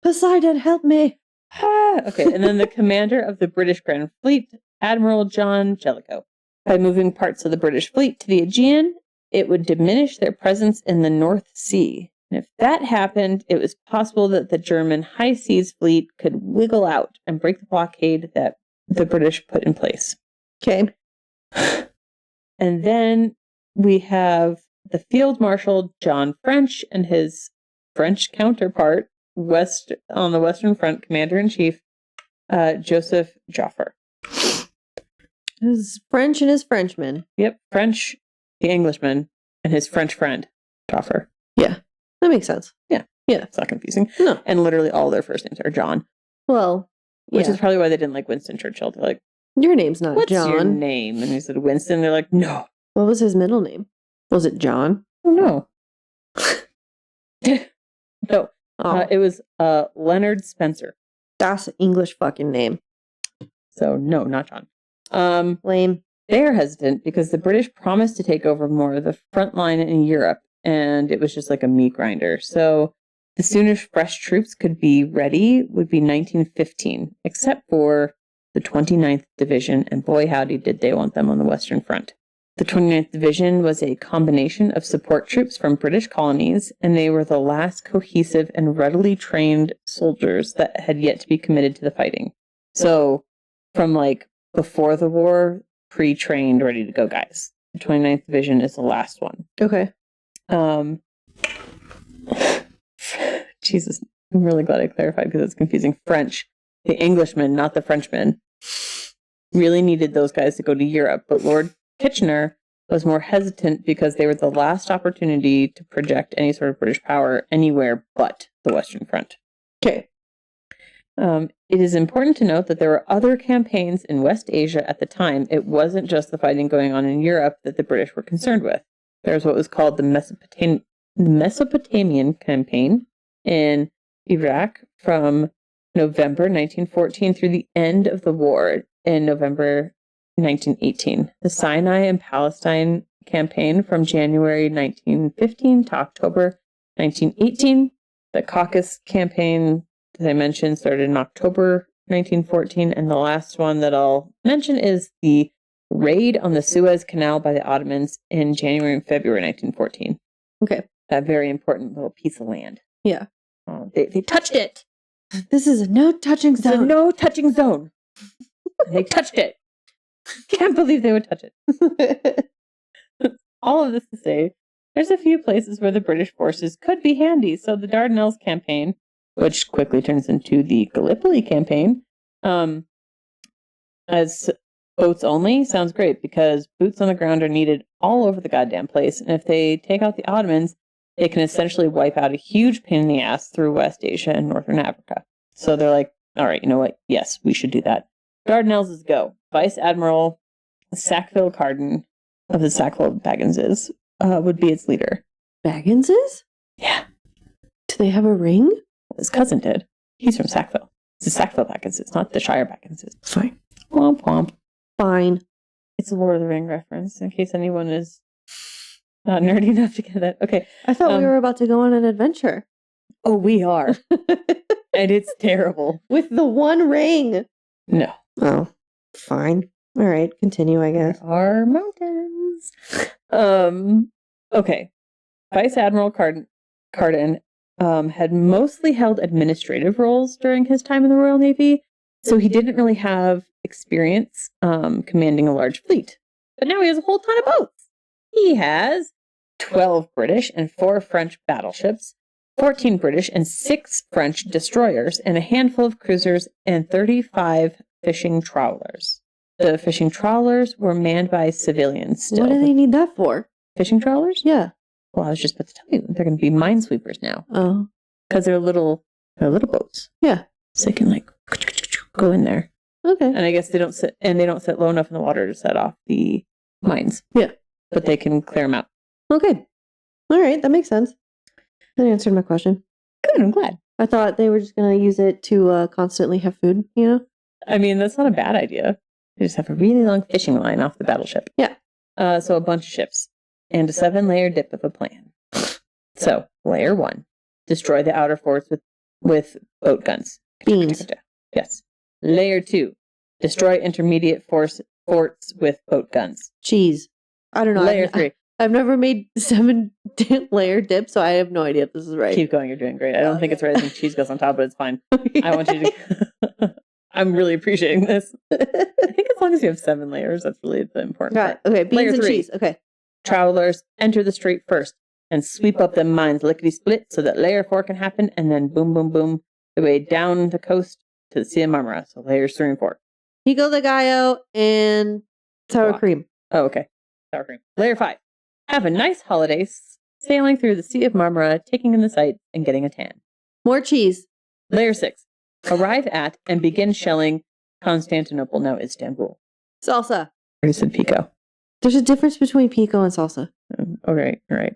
Poseidon, help me. Okay, and then the commander of the British Grand Fleet, Admiral John Jellicoe. By moving parts of the British fleet to the Aegean, it would diminish their presence in the North Sea. And if that happened, it was possible that the German High Seas Fleet could wiggle out and break the blockade that the British put in place. Okay. And then we have the Field Marshal John French and his French counterpart, on the Western Front, Commander-in-Chief, Joseph Joffre. His French and his Frenchman. Yep, French, the Englishman, and his French friend, Joffre. Yeah, that makes sense. Yeah, it's not confusing. No. And literally all their first names are John. Well, which is probably why they didn't like Winston Churchill. They're like, your name's not what's John. What's your name? And he said, Winston. They're like, no. What was his middle name? Was it John? Oh, no. No. Oh. It was Leonard Spencer. That's an English fucking name. So, no, not John. Lame. They're hesitant because the British promised to take over more of the front line in Europe, and it was just like a meat grinder. So the soonest fresh troops could be ready would be 1915, except for the 29th Division, and boy howdy did they want them on the Western Front. The 29th Division was a combination of support troops from British colonies, and they were the last cohesive and readily trained soldiers that had yet to be committed to the fighting. So from like before the war, pre-trained, ready to go guys. The 29th Division is the last one. Okay. Jesus, I'm really glad I clarified because it's confusing. French, the Englishman, not the Frenchman, really needed those guys to go to Europe, but Lord Kitchener was more hesitant because they were the last opportunity to project any sort of British power anywhere but the Western Front. Okay. It is important to note that there were other campaigns in West Asia at the time. It wasn't just the fighting going on in Europe that the British were concerned with. There was what was called the Mesopotamian campaign in Iraq from November 1914 through the end of the war in November 1918. The Sinai and Palestine campaign from January 1915 to October 1918. The Caucasus campaign, as I mentioned, started in October 1914. And the last one that I'll mention is the raid on the Suez Canal by the Ottomans in January and February 1914. Okay. that very important little piece of land. Yeah. They touched it. This is a no touching It's a zone. no touching zone. They touched it. Can't believe they would touch it. All of this to say, there's a few places where the British forces could be handy. So the Dardanelles campaign, which quickly turns into the Gallipoli campaign, as boats only, sounds great because boots on the ground are needed all over the goddamn place. And if they take out the Ottomans, they can essentially wipe out a huge pain in the ass through West Asia and Northern Africa. So they're like, all right, you know what? Yes, we should do that. Dardanelles is go. Vice Admiral Sackville Carden of the Sackville Bagginses would be its leader. Bagginses? Yeah. Do they have a ring? His cousin did. He's from Sackville. It's the Sackville Bagginses, not the Shire Bagginses. Fine. Womp womp. Fine. It's a Lord of the Ring reference, in case anyone is not nerdy enough to get that. Okay. I thought we were about to go on an adventure. Oh, we are. And it's terrible. With the one ring. No. Oh, fine. All right, continue, I guess. There are mountains. Okay. Vice Admiral Carden had mostly held administrative roles during his time in the Royal Navy, so he didn't really have experience commanding a large fleet. But now he has a whole ton of boats. He has 12 British and 4 French battleships, 14 British and 6 French destroyers, and a handful of cruisers and 35 fishing trawlers. The fishing trawlers were manned by civilians still. What do they need that for? Fishing trawlers? Yeah. Well, I was just about to tell you, they're going to be minesweepers now. Oh. Because they're little boats. Yeah. So they can like go in there. Okay. And I guess they don't sit low enough in the water to set off the mines. Yeah. But they can clear them out. Okay. All right, that makes sense. That answered my question. Good, I'm glad. I thought they were just going to use it to constantly have food, you know? I mean, that's not a bad idea. They just have a really long fishing line off the battleship. Yeah. So a bunch of ships. And a 7-layer dip of a plan. So, layer 1. Destroy the outer forts with boat guns. Beans. Yes. Layer 2. Destroy intermediate forts with boat guns. Cheese. I don't know. Layer 3. I've never made 7-layer dip, so I have no idea if this is right. Keep going, you're doing great. I don't think it's right. I think cheese goes on top, but it's fine. I want you to... I'm really appreciating this. I think as long as you have 7 layers, that's really the important part. Okay, beans Layer and 3. cheese. Okay. Travelers, enter the strait first and sweep up them mines lickety-split so that layer 4 can happen, and then boom, boom, boom, the way down the coast to the Sea of Marmara. So layers 3 and 4. Pico de gallo and sour Guac. cream. Oh, okay. Sour cream. Layer 5. Have a nice holiday sailing through the Sea of Marmara, taking in the sights, and getting a tan. More cheese. Layer 6. Arrive at and begin shelling Constantinople, now Istanbul. Salsa. I already said Pico. There's a difference between pico and salsa. Okay, all right.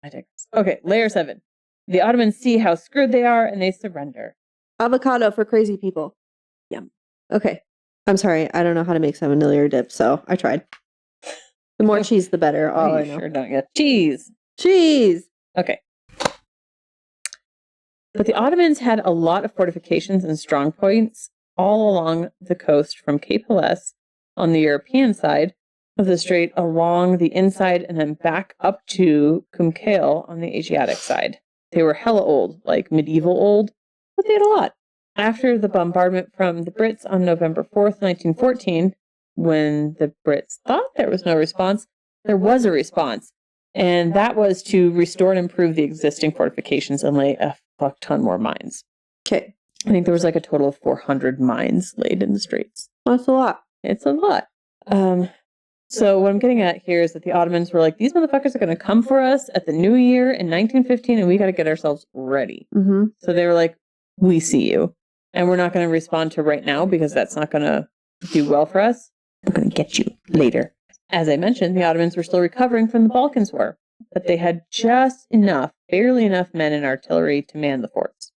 I digress. Okay, layer 7. The Ottomans see how screwed they are and they surrender. Avocado for crazy people. Yum. Okay. I'm sorry. I don't know how to make 7-layer dip, so I tried. The more cheese, the better. All I know. Sure don't get cheese. Cheese. Okay. But the Ottomans had a lot of fortifications and strong points all along the coast from Cape Helles on the European side of the strait, along the inside, and then back up to Cumkale on the Asiatic side. They were hella old, like medieval old, but they had a lot. After the bombardment from the Brits on November 4th, 1914, when the Brits thought there was no response, there was a response. And that was to restore and improve the existing fortifications and lay a fuck ton more mines. Okay. I think there was like a total of 400 mines laid in the straits. That's a lot. It's a lot. So what I'm getting at here is that the Ottomans were like, these motherfuckers are going to come for us at the new year in 1915, and we got to get ourselves ready. Mm-hmm. So they were like, we see you. And we're not going to respond to right now because that's not going to do well for us. We're going to get you later. As I mentioned, the Ottomans were still recovering from the Balkans War, but they had just enough, barely enough men and artillery to man the forts.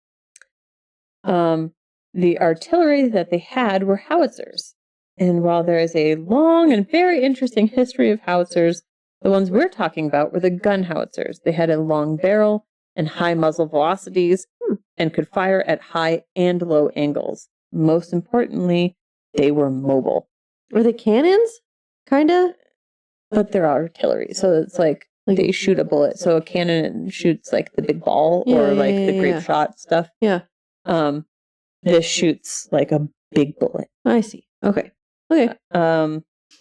The artillery that they had were howitzers. And while there is a long and very interesting history of howitzers, the ones we're talking about were the gun howitzers. They had a long barrel and high muzzle velocities and could fire at high and low angles. Most importantly, they were mobile. Were they cannons? Kinda? But they're artillery, so it's like Like, they shoot a bullet. So a cannon shoots like the big ball or like the grape shot stuff. Yeah. This shoots like a big bullet. I see. Okay. Okay.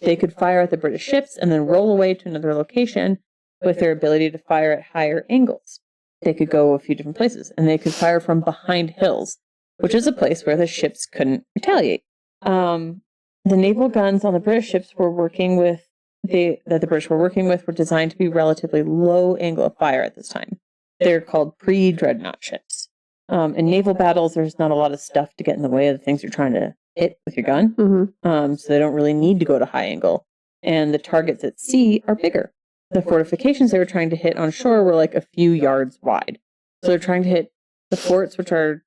They could fire at the British ships and then roll away to another location with their ability to fire at higher angles. They could go a few different places, and they could fire from behind hills, which is a place where the ships couldn't retaliate. The naval guns on the British ships were working with that the British were working with were designed to be relatively low angle of fire at this time. They're called pre-dreadnought ships. In naval battles, there's not a lot of stuff to get in the way of the things you're trying to hit with your gun. Mm-hmm. So they don't really need to go to high angle. And the targets at sea are bigger. The fortifications they were trying to hit on shore were like a few yards wide. So they're trying to hit the forts, which are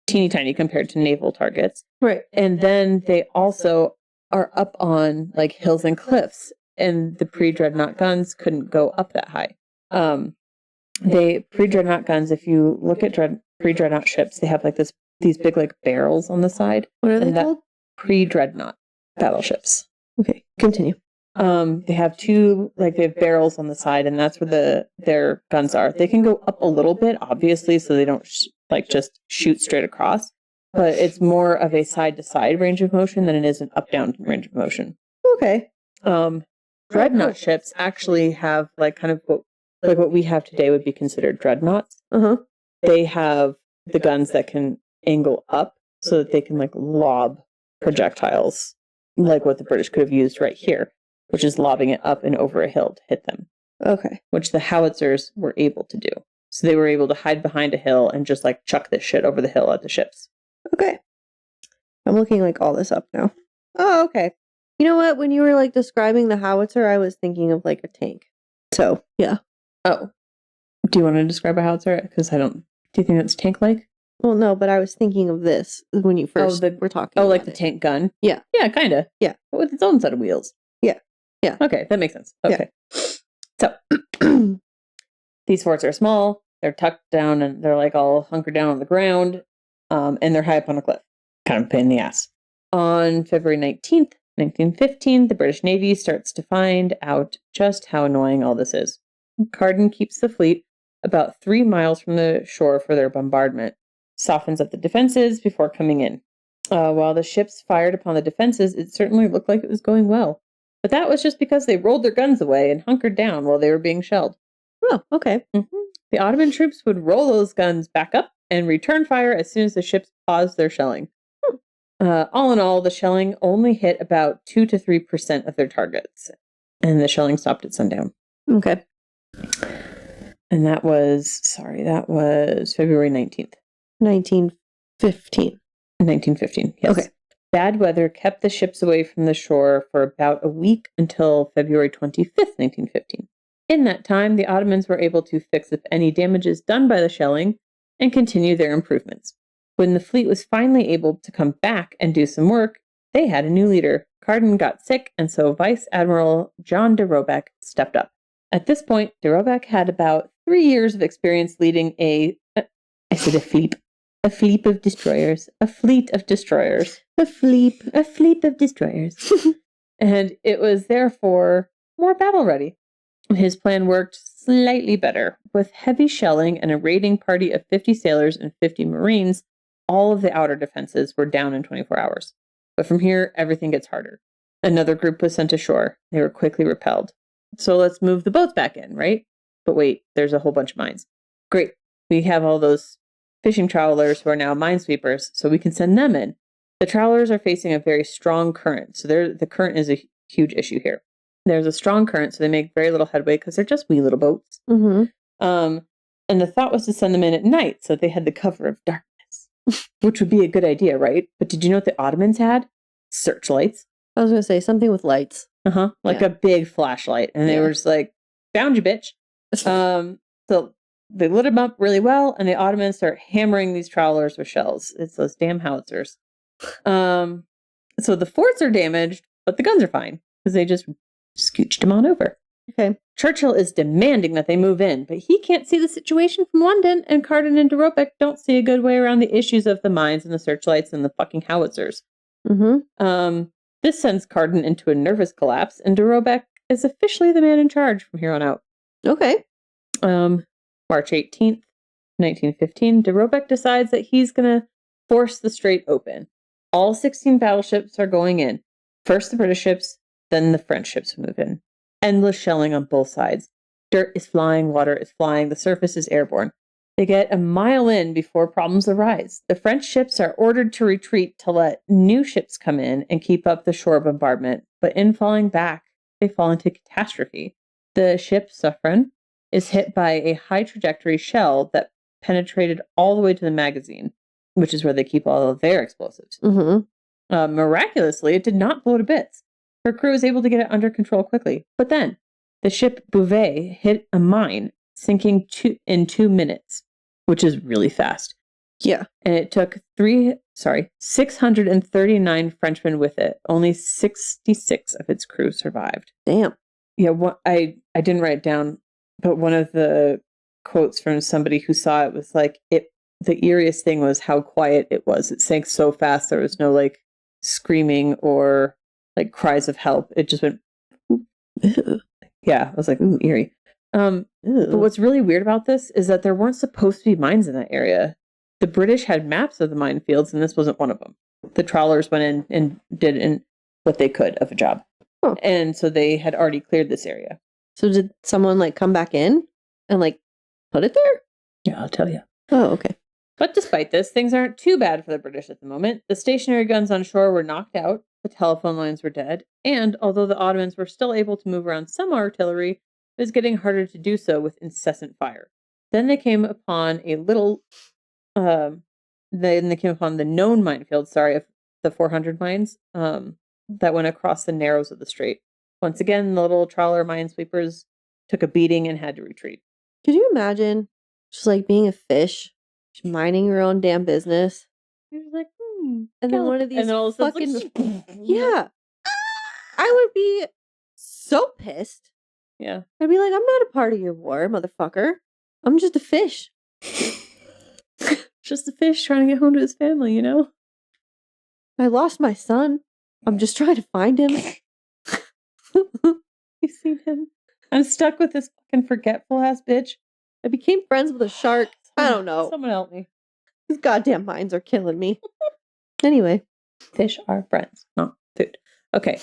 teeny tiny compared to naval targets. Right. And then they also are up on like hills and cliffs, and the pre-dreadnought guns couldn't go up that high. Pre-dreadnought guns, if you look at pre-dreadnought ships, they have like these big like barrels on the side. What are they called? Pre-dreadnought battleships. Okay, continue. They have they have barrels on the side, and that's where their guns are. They can go up a little bit, obviously, so they don't just shoot straight across. But it's more of a side-to-side range of motion than it is an up-down range of motion. Okay. Dreadnought ships actually have like kind of what we have today would be considered dreadnoughts. They have the guns that can angle up so that they can like lob projectiles, like what the British could have used right here, which is lobbing it up and over a hill to hit them. Okay. Which the howitzers were able to do. So they were able to hide behind a hill and just like chuck this shit over the hill at the ships. Okay. I'm looking like all this up now. Oh, okay. You know what? When you were like describing the howitzer, I was thinking of like a tank. So, yeah. Oh. Do you want to describe a howitzer? Because do you think that's tank-like? Well, no, but I was thinking of this when you first were talking about like the tank gun? Yeah. Yeah, kind of. Yeah. But with its own set of wheels. Yeah. Yeah. Okay, that makes sense. Okay. Yeah. So, these forts are small, they're tucked down, and they're like all hunkered down on the ground, and they're high up on a cliff. Kind of a pain in the ass. On February 19th, 1915, the British Navy starts to find out just how annoying all this is. Carden keeps the fleet about 3 miles from the shore for their bombardment, softens up the defenses before coming in. While the ships fired upon the defenses, it certainly looked like it was going well. But that was just because they rolled their guns away and hunkered down while they were being shelled. Oh, okay. Mm-hmm. The Ottoman troops would roll those guns back up and return fire as soon as the ships paused their shelling. All in all, the shelling only hit about 2 to 3% of their targets, and the shelling stopped at sundown. Okay. And that was February 19th. 1915. 1915, yes. Okay. Bad weather kept the ships away from the shore for about a week until February 25th, 1915. In that time, the Ottomans were able to fix up any damages done by the shelling and continue their improvements. When the fleet was finally able to come back and do some work, they had a new leader. Carden got sick, and so Vice Admiral John de Robeck stepped up. At this point, de Robeck had about 3 years of experience leading a fleet of destroyers. And it was therefore more battle ready. His plan worked slightly better. With heavy shelling and a raiding party of 50 sailors and 50 Marines, all of the outer defenses were down in 24 hours. But from here, everything gets harder. Another group was sent ashore. They were quickly repelled. So let's move the boats back in, right? But wait, there's a whole bunch of mines. Great. We have all those fishing trawlers who are now minesweepers, so we can send them in. The trawlers are facing a very strong current, so the current is a huge issue here. There's a strong current, so they make very little headway because they're just wee little boats. Mm-hmm. And the thought was to send them in at night so they had the cover of darkness, which would be a good idea, right? But did you know what the Ottomans had? Searchlights. I was going to say something with lights. Like a big flashlight. And they were just like, found you, bitch. So they lit them up really well, and the Ottomans start hammering these trawlers with shells. It's those damn howitzers. So the forts are damaged, but the guns are fine because they just scooched them on over. Okay. Churchill is demanding that they move in, but he can't see the situation from London, and Carden and de Robeck don't see a good way around the issues of the mines and the searchlights and the fucking howitzers. Mm-hmm. This sends Carden into a nervous collapse, and de Robeck is officially the man in charge from here on out. Okay. March 18th, 1915, de Robeck decides that he's going to force the strait open. All 16 battleships are going in. First the British ships, then the French ships move in. Endless shelling on both sides. Dirt is flying, water is flying, the surface is airborne. They get a mile in before problems arise. The French ships are ordered to retreat to let new ships come in and keep up the shore bombardment, but in falling back, they fall into catastrophe. The ship Suffren is hit by a high trajectory shell that penetrated all the way to the magazine, which is where they keep all of their explosives. Mm-hmm. Miraculously, it did not blow to bits. Her crew was able to get it under control quickly. But then, the ship Bouvet hit a mine, sinking in 2 minutes, which is really fast. Yeah. And it took 639 Frenchmen with it. Only 66 of its crew survived. Damn. Yeah, I didn't write it down, but one of the quotes from somebody who saw it was like, the eeriest thing was how quiet it was. It sank so fast, there was no like screaming or like cries of help. It just went, yeah, I was like, ooh, eerie. But what's really weird about this is that there weren't supposed to be mines in that area. The British had maps of the minefields, and this wasn't one of them. The trawlers went in and did what they could of a job. Oh. And so they had already cleared this area. So did someone like come back in and like put it there? Yeah, I'll tell you. Oh, okay. But despite this, things aren't too bad for the British at the moment. The stationary guns on shore were knocked out, the telephone lines were dead, and although the Ottomans were still able to move around some artillery, it was getting harder to do so with incessant fire. Then they came upon the known minefield, of the 400 mines that went across the narrows of the strait. Once again, the little trawler minesweepers took a beating and had to retreat. Could you imagine just like being a fish, just minding your own damn business? You're just like, and then one of these and then all of a sudden fucking it's like, yeah, I would be so pissed. Yeah, I'd be like, I'm not a part of your war, motherfucker. I'm just a fish. just a fish trying to get home to his family, you know? I lost my son. I'm just trying to find him. You've seen him. I'm stuck with this fucking forgetful ass bitch. I became friends with a shark. I don't know. Someone help me. These goddamn mines are killing me. Anyway. Fish are friends, not food. Okay.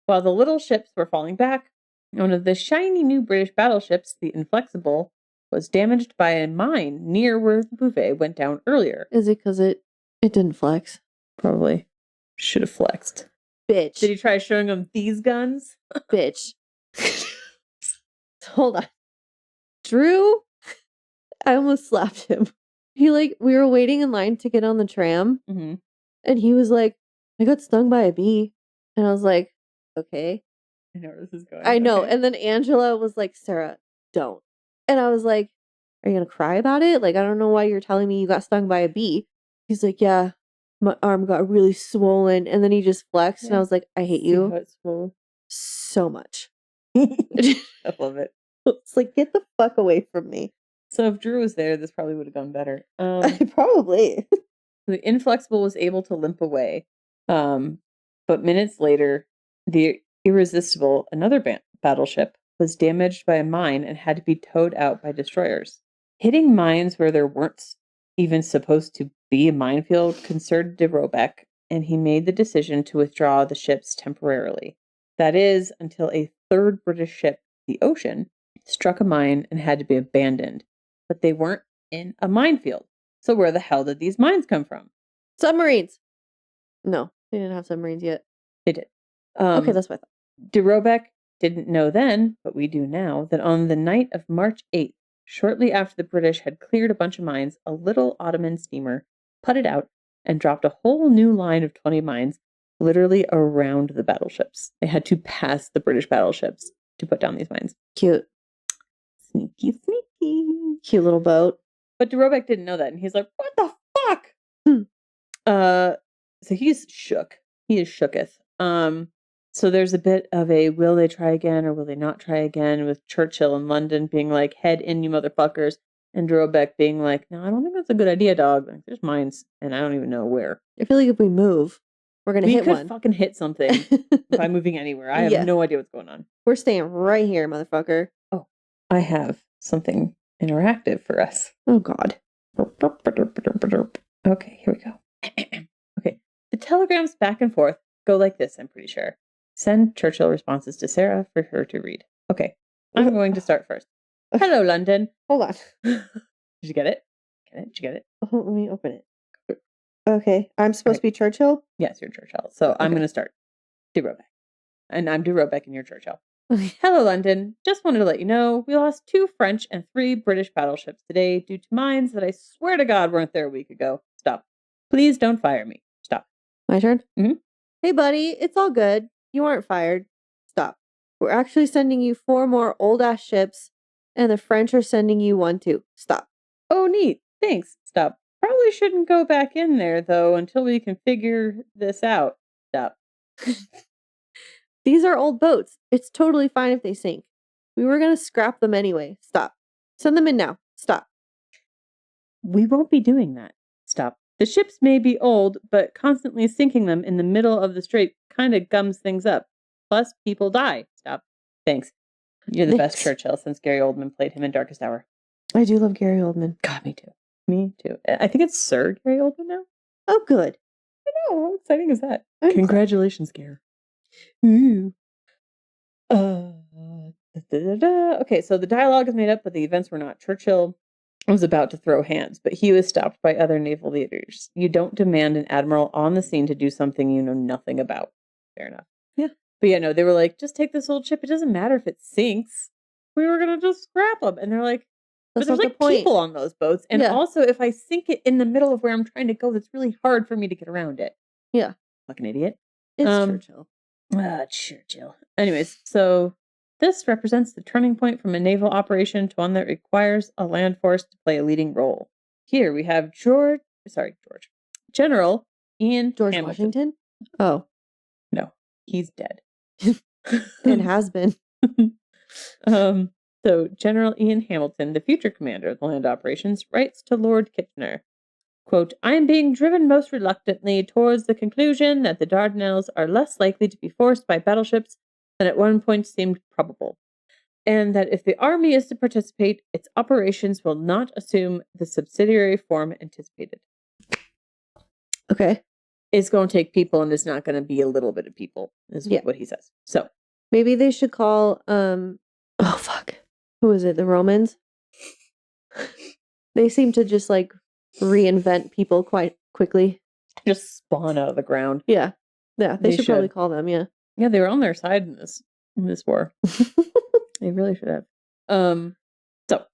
While the little ships were falling back, one of the shiny new British battleships, the Inflexible, was damaged by a mine near where the Bouvet went down earlier. Is it because it didn't flex? Probably. Should have flexed. Bitch. Did he try showing them these guns? Bitch. Hold on. Drew, I almost slapped him. We were waiting in line to get on the tram, and he was like, I got stung by a bee. And I was like, okay. I know where this is going. I know. Okay. And then Angela was like, Sarah, don't. And I was like, are you going to cry about it? Like, I don't know why you're telling me you got stung by a bee. He's like, yeah, my arm got really swollen. And then he just flexed. Yeah. And I was like, I hate you so much. I love it. It's like, get the fuck away from me. So if Drew was there, this probably would have gone better. Probably. The Inflexible was able to limp away. But minutes later, the Irresistible, another battleship, was damaged by a mine and had to be towed out by destroyers. Hitting mines where there weren't even supposed to be a minefield concerned de Robeck, and he made the decision to withdraw the ships temporarily. That is, until a third British ship, the Ocean, struck a mine and had to be abandoned. But they weren't in a minefield. So where the hell did these mines come from? Submarines. No, they didn't have submarines yet. They did. Okay, that's what I thought. De Robeck didn't know then, but we do now, that on the night of March 8th, shortly after the British had cleared a bunch of mines, a little Ottoman steamer putted out and dropped a whole new line of 20 mines literally around the battleships. They had to pass the British battleships to put down these mines. Cute. Sneaky, sneaky. Cute little boat. But de Robeck didn't know that, and he's like, what the fuck? So he's shook. He is shooketh. So there's a bit of a will they try again or will they not try again, with Churchill in London being like, head in, you motherfuckers, and de Robeck being like, no, I don't think that's a good idea, dog. Like, there's mines, and I don't even know where. I feel like if we move, we're gonna hit one. We could fucking hit something by moving anywhere. I have no idea what's going on. We're staying right here, motherfucker. Oh, I have something interactive for us. Oh, God. Okay, here we go. Okay, the telegrams back and forth go like this, I'm pretty sure. Send Churchill responses to Sarah for her to read. Okay, I'm going to start first. Hello, London. Hold on. Did you get it? Did you get it? Oh, let me open it. Okay. I'm supposed to be Churchill? Yes, you're Churchill. So I'm Okay. going to start. De Robeck. And I'm De Robeck and you're Churchill. Okay. Hello, London. Just wanted to let you know we lost 2 French and 3 British battleships today due to mines that I swear to God weren't there a week ago. Stop. Please don't fire me. Stop. My turn? Mhm. Hey, buddy. It's all good. You aren't fired. Stop. We're actually sending you 4 more old-ass ships, and the French are sending you 1 too. Stop. Oh, neat. Thanks. Stop. Probably shouldn't go back in there, though, until we can figure this out. Stop. These are old boats. It's totally fine if they sink. We were going to scrap them anyway. Stop. Send them in now. Stop. We won't be doing that. Stop. The ships may be old, but constantly sinking them in the middle of the strait kind of gums things up. Plus, people die. Stop. Thanks. You're the best Thanks. Churchill since Gary Oldman played him in Darkest Hour. I do love Gary Oldman. God, me too. Me too. I think it's Sir Gary Oldman now. Oh, good. I know. How exciting is that? I'm Congratulations, Gary. Ooh. Okay, so the dialogue is made up, but the events were not. Churchill was about to throw hands, but he was stopped by other naval leaders. You don't demand an admiral on the scene to do something you know nothing about. Fair enough. Yeah. But yeah, no, they were like, just take this old ship. It doesn't matter if it sinks. We were going to just scrap them. And they're like, but That's there's not the like point. people on those boats. And Yeah. also, if I sink it in the middle of where I'm trying to go, that's really hard for me to get around it. Yeah. Fucking idiot. It's Churchill. Churchill. Anyways, so this represents the turning point from a naval operation to one that requires a land force to play a leading role. Here we have General Ian George Hamilton. Washington? Oh. No, he's dead. And has been. So General Ian Hamilton, the future commander of the land operations, writes to Lord Kitchener, quote, I am being driven most reluctantly towards the conclusion that the Dardanelles are less likely to be forced by battleships than at one point seemed probable, and that if the army is to participate, its operations will not assume the subsidiary form anticipated. Okay. It's going to take people, and it's not going to be a little bit of people, is what he says. So maybe they should call, oh, fuck. Who is it? The Romans? They seem to just like reinvent people quite quickly. just spawn out of the ground. Yeah. Yeah. They They should probably should. call them. Yeah. Yeah, they were on their side in this war. They really should have. So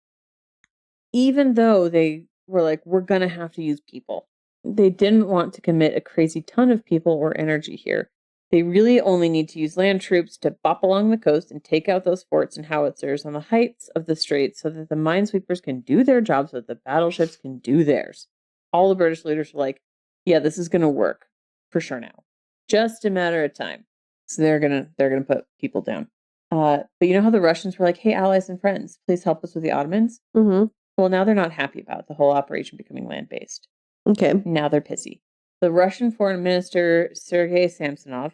even though they were like, we're gonna have to use people, they didn't want to commit a crazy ton of people or energy here. They really only need to use land troops to bop along the coast and take out those forts and howitzers on the heights of the strait so that the minesweepers can do their jobs, so that the battleships can do theirs. All the British leaders were like, yeah, this is gonna work for sure now. Just a matter of time. So they're gonna put people down. But you know how the Russians were like, hey, allies and friends, please help us with the Ottomans? Mm-hmm. Well, now they're not happy about the whole operation becoming land-based. Okay. Now they're pissy. The Russian foreign minister, Sergei Samsonov,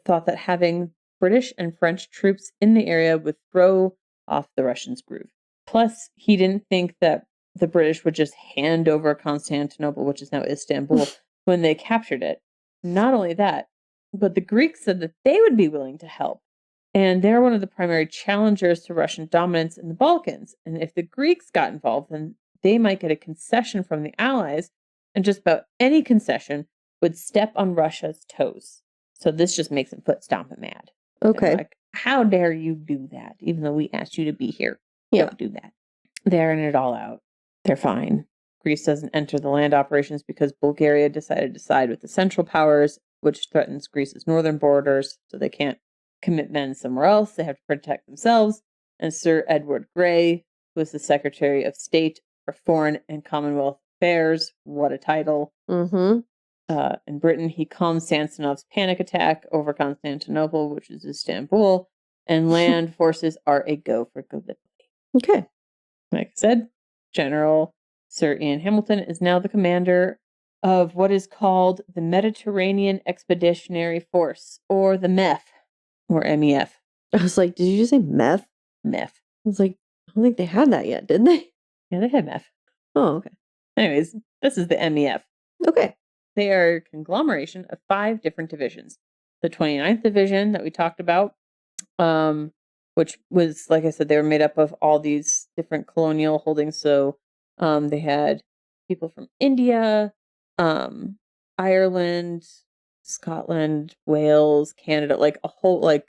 thought that having British and French troops in the area would throw off the Russians' groove. Plus, he didn't think that the British would just hand over Constantinople, which is now Istanbul, when they captured it. Not only that, but the Greeks said that they would be willing to help. And they're one of the primary challengers to Russian dominance in the Balkans. And if the Greeks got involved, then they might get a concession from the Allies, and just about any concession would step on Russia's toes. So this just makes them foot stomping mad. Okay. They're like, how dare you do that, even though we asked you to be here? Yeah. Don't do that. They're in it all out. They're fine. Greece doesn't enter the land operations because Bulgaria decided to side with the Central Powers, which threatens Greece's northern borders, so they can't commit men somewhere else. They have to protect themselves. And Sir Edward Grey, who was the Secretary of State for Foreign and Commonwealth Affairs, what a title. Mm-hmm. In Britain, he calmed Samsonov's panic attack over Constantinople, which is Istanbul, and land forces are a go for Gallipoli. Okay. Like I said, General Sir Ian Hamilton is now the commander of what is called the Mediterranean Expeditionary Force, or the MEF, or MEF. I was like, did you just say meth? MEF. I was like, don't think they had that yet, did they? Yeah, they had MEF. Oh, okay. Anyways, this is the MEF. Okay. They are a conglomeration of 5 different divisions. The 29th Division that we talked about, which was, like I said, they were made up of all these different colonial holdings. So they had people from India, Ireland, Scotland, Wales, Canada, like a whole, like,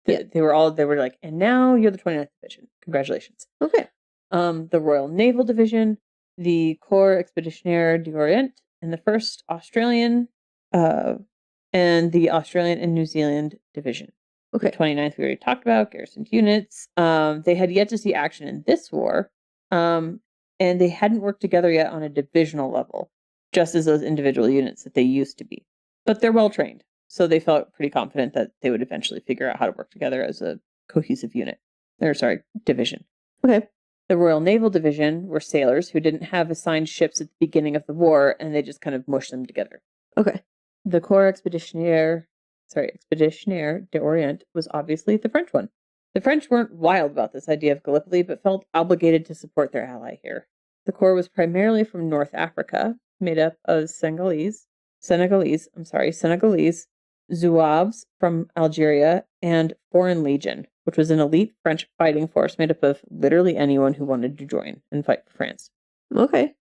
they were like, and now you're the 29th Division. Congratulations. Okay. The Royal Naval Division, the Corps Expeditionaire d'Orient, and the 1st Australian, and the Australian and New Zealand Division. Okay. The 29th we already talked about, garrisoned units. They had yet to see action in this war, and they hadn't worked together yet on a divisional level, just as those individual units that they used to be. But they're well trained, so they felt pretty confident that they would eventually figure out how to work together as a cohesive unit. Division. Okay. The Royal Naval Division were sailors who didn't have assigned ships at the beginning of the war, and they just kind of mushed them together. Okay. The Corps Expeditionaire d'Orient was obviously the French one. The French weren't wild about this idea of Gallipoli, but felt obligated to support their ally here. The Corps was primarily from North Africa, made up of Senegalese, Zouaves from Algeria, and Foreign Legion, which was an elite French fighting force made up of literally anyone who wanted to join and fight for France. Okay.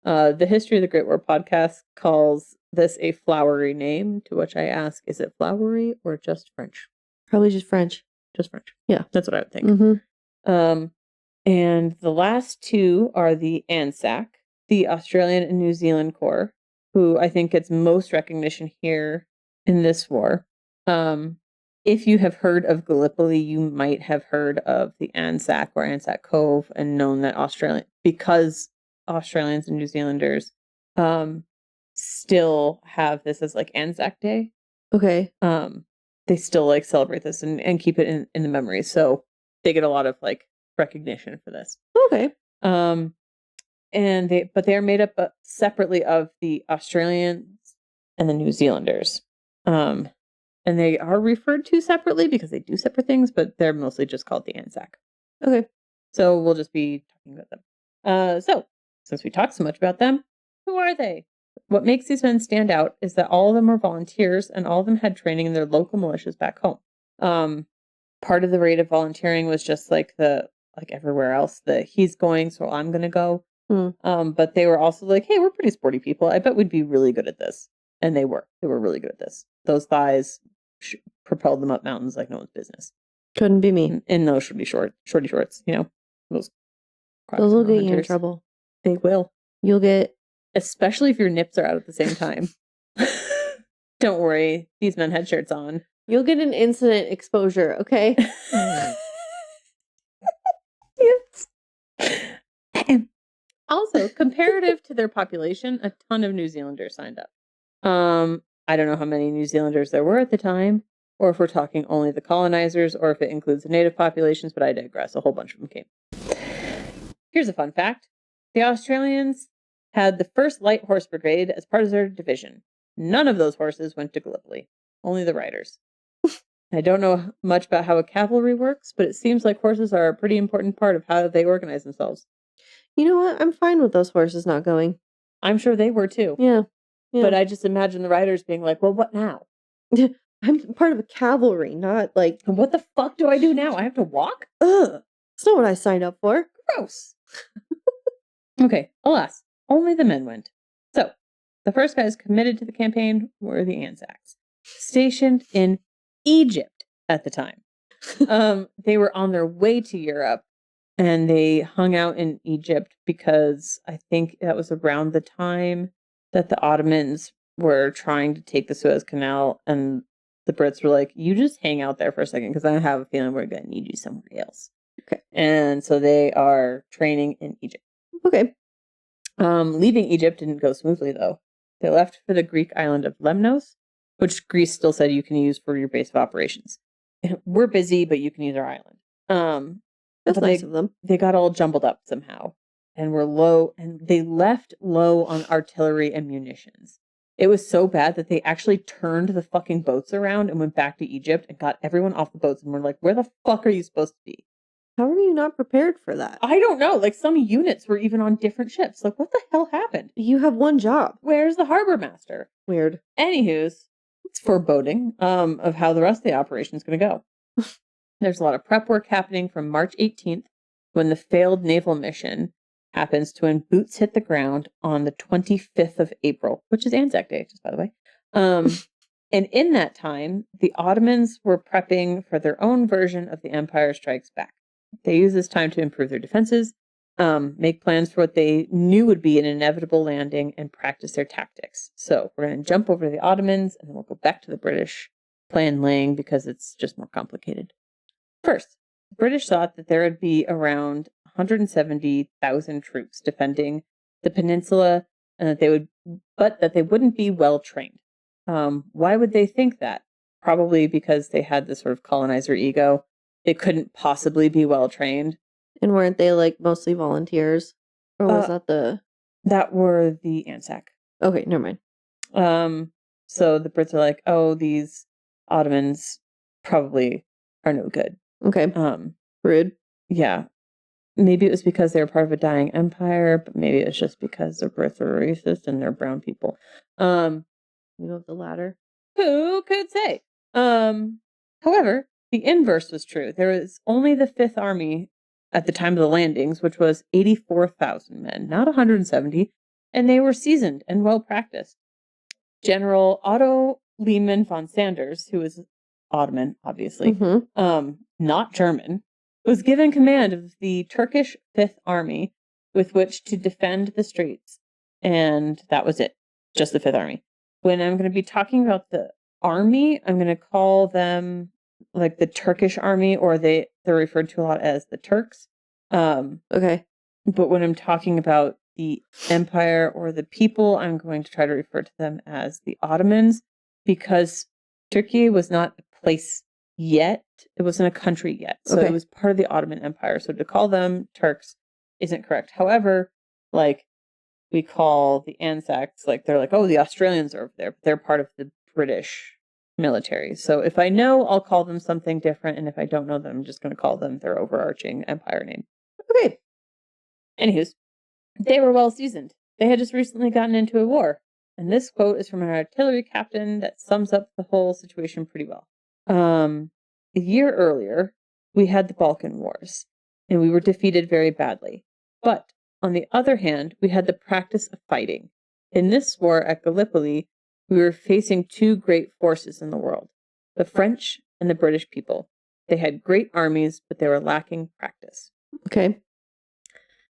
The History of the Great War podcast calls this a flowery name, to which I ask, is it flowery or just French? Probably just French. Just French. Yeah. That's what I would think. Mm-hmm. And the last 2 are the ANZAC, the Australian and New Zealand Corps, who I think gets most recognition here in this war. If you have heard of Gallipoli, you might have heard of the ANZAC or ANZAC Cove and known that because Australians and New Zealanders still have this as like Anzac Day. Okay. They still like celebrate this and keep it in the memory. So they get a lot of like recognition for this. Okay. And they are made up separately of the Australians and the New Zealanders. And they are referred to separately because they do separate things, but they're mostly just called the ANZAC. Okay. So we'll just be talking about them. So since we talked so much about them, who are they? What makes these men stand out is that all of them were volunteers and all of them had training in their local militias back home. Part of the rate of volunteering was just like everywhere else, he's going, so I'm going to go. But they were also like, hey, we're pretty sporty people. I bet we'd be really good at this. And they were really good at this. Those thighs propelled them up mountains like no one's business. Couldn't be me. And those should be shorty shorts, those will get you in trouble. They will. You'll get, especially if your nips are out at the same time. Don't worry, these men had shirts on. You'll get an incident exposure, okay? Yes. Also, comparative to their population, a ton of New Zealanders signed up. I don't know how many New Zealanders there were at the time, or if we're talking only the colonizers, or if it includes the native populations, but I digress. A whole bunch of them came. Here's a fun fact. The Australians had the 1st Light Horse Brigade as part of their division. None of those horses went to Gallipoli. Only the riders. I don't know much about how a cavalry works, but it seems like horses are a pretty important part of how they organize themselves. You know what? I'm fine with those horses not going. I'm sure they were too. Yeah. But I just imagine the riders being like, well, what now? I'm part of a cavalry, not like... What the fuck do I do now? I have to walk? Ugh. That's not what I signed up for. Gross. Okay, alas, only the men went. So, the first guys committed to the campaign were the Anzacs, stationed in Egypt at the time. They were on their way to Europe, and they hung out in Egypt because I think that was around the time that the Ottomans were trying to take the Suez Canal, and the Brits were like, you just hang out there for a second because I have a feeling we're going to need you somewhere else. Okay. And so they are training in Egypt. Okay. Leaving Egypt didn't go smoothly, though. They left for the Greek island of Lemnos, which Greece still said you can use for your base of operations. We're busy, but you can use our island. That's nice of them. They got all jumbled up somehow and were low, and they left low on artillery and munitions. It was so bad that they actually turned the fucking boats around and went back to Egypt and got everyone off the boats and were like, where the fuck are you supposed to be? How are you not prepared for that? I don't know. Like, some units were even on different ships. Like, what the hell happened? You have one job. Where's the harbor master? Weird. Anywho's, it's foreboding of how the rest of the operation is going to go. There's a lot of prep work happening from March 18th, when the failed naval mission happens, to when boots hit the ground on the 25th of April, which is Anzac Day, just by the way. And in that time, the Ottomans were prepping for their own version of the Empire Strikes Back. They used this time to improve their defenses, make plans for what they knew would be an inevitable landing, and practice their tactics. So we're going to jump over to the Ottomans, and then we'll go back to the British plan laying because it's just more complicated. First, the British thought that there would be around 170,000 troops defending the peninsula, and that they wouldn't be well trained. Why would they think that? Probably because they had this sort of colonizer ego. They couldn't possibly be well trained. And weren't they like mostly volunteers? Or was that were the ANZAC? Okay, never mind. So the Brits are like, oh, these Ottomans probably are no good. Okay. Rude. Yeah. Maybe it was because they were part of a dying empire, but maybe it was just because the Brits were racist and they're brown people. You know, the latter. Who could say? However, the inverse was true. There was only the Fifth Army at the time of the landings, which was 84,000 men, not 170, and they were seasoned and well practiced. General Otto Lehmann von Sanders, who was Ottoman, obviously, not German, was given command of the Turkish Fifth Army with which to defend the straits, and that was it. Just the Fifth Army. When I'm going to be talking about the army, I'm going to call them like the Turkish army, or they're referred to a lot as the Turks. Okay. But when I'm talking about the empire or the people, I'm going to try to refer to them as the Ottomans, because Turkey was not a place yet. It wasn't a country yet. So It was part of the Ottoman Empire. So to call them Turks isn't correct. However, like, we call the Anzacs, like, they're like, oh, the Australians are over there, but they're part of the British military. So if I know, I'll call them something different, and if I don't know them, I'm just going to call them their overarching empire name. Okay. Anywho's, they were well seasoned. They had just recently gotten into a war. And this quote is from an artillery captain that sums up the whole situation pretty well. A year earlier, we had the Balkan Wars, and we were defeated very badly. But on the other hand, we had the practice of fighting. In this war at Gallipoli, we were facing two great forces in the world, the French and the British people. They had great armies, but they were lacking practice. Okay.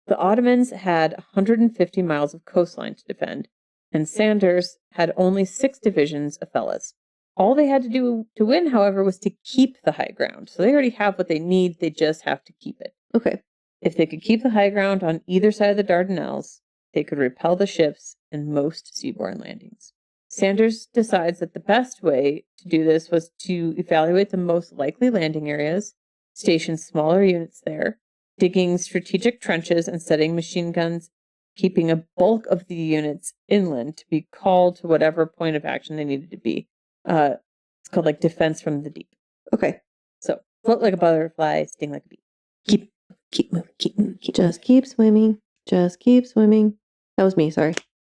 The Ottomans had 150 miles of coastline to defend, and Sanders had only 6 divisions of fellas. All they had to do to win, however, was to keep the high ground. So they already have what they need, they just have to keep it. Okay. If they could keep the high ground on either side of the Dardanelles, they could repel the ships in most seaborne landings. Sanders decides that the best way to do this was to evaluate the most likely landing areas, station smaller units there, digging strategic trenches and setting machine guns, keeping a bulk of the units inland to be called to whatever point of action they needed to be. It's called like defense from the deep. Okay. So float like a butterfly, sting like a bee. Keep moving, keep moving, keep moving. Just keep swimming. Just keep swimming. That was me, sorry.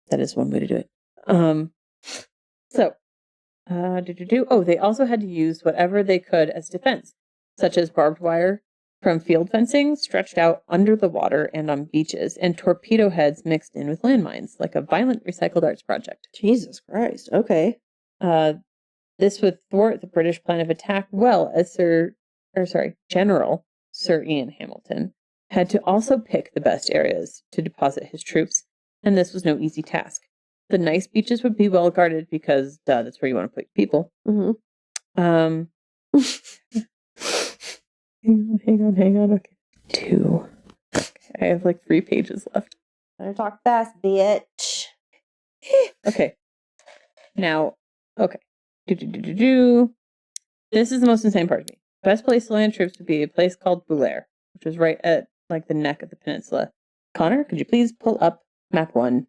That is one way to do it. They also had to use whatever they could as defense, such as barbed wire from field fencing stretched out under the water and on beaches, and torpedo heads mixed in with landmines, like a violent recycled arts project. Jesus Christ. Okay. This would thwart the British plan of attack, well as General Sir Ian Hamilton had to also pick the best areas to deposit his troops, and this was no easy task. The nice beaches would be well guarded because, that's where you want to put people. Mm-hmm. Hang on. Okay. 2. Okay, I have like 3 pages left. Better talk fast, bitch. Okay. Now, okay. This is the most insane part of me. Best place to land troops would be a place called Bulair, which was right at like the neck of the peninsula. Connor, could you please pull up map 1?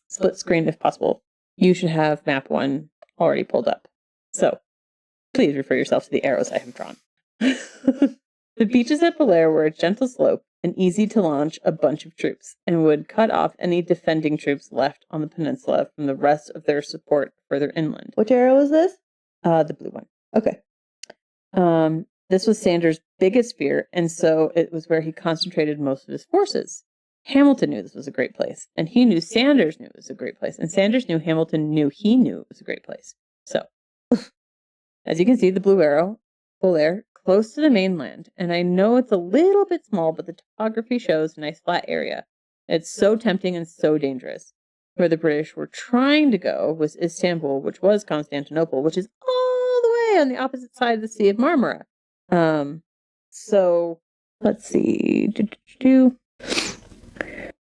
Split screen if possible. You should have map 1 already pulled up. So, please refer yourself to the arrows I have drawn. The beaches at Belair were a gentle slope and easy to launch a bunch of troops, and would cut off any defending troops left on the peninsula from the rest of their support further inland. Which era was this? The blue one. Okay. This was Sanders' biggest fear, and so it was where he concentrated most of his forces. Hamilton knew this was a great place, and he knew Sanders knew it was a great place, and Sanders knew Hamilton knew he knew it was a great place. So, as you can see, the blue arrow, Belair, close to the mainland, and I know it's a little bit small, but the topography shows a nice flat area. It's so tempting and so dangerous. Where the British were trying to go was Istanbul, which was Constantinople, which is all the way on the opposite side of the Sea of Marmara. So let's see.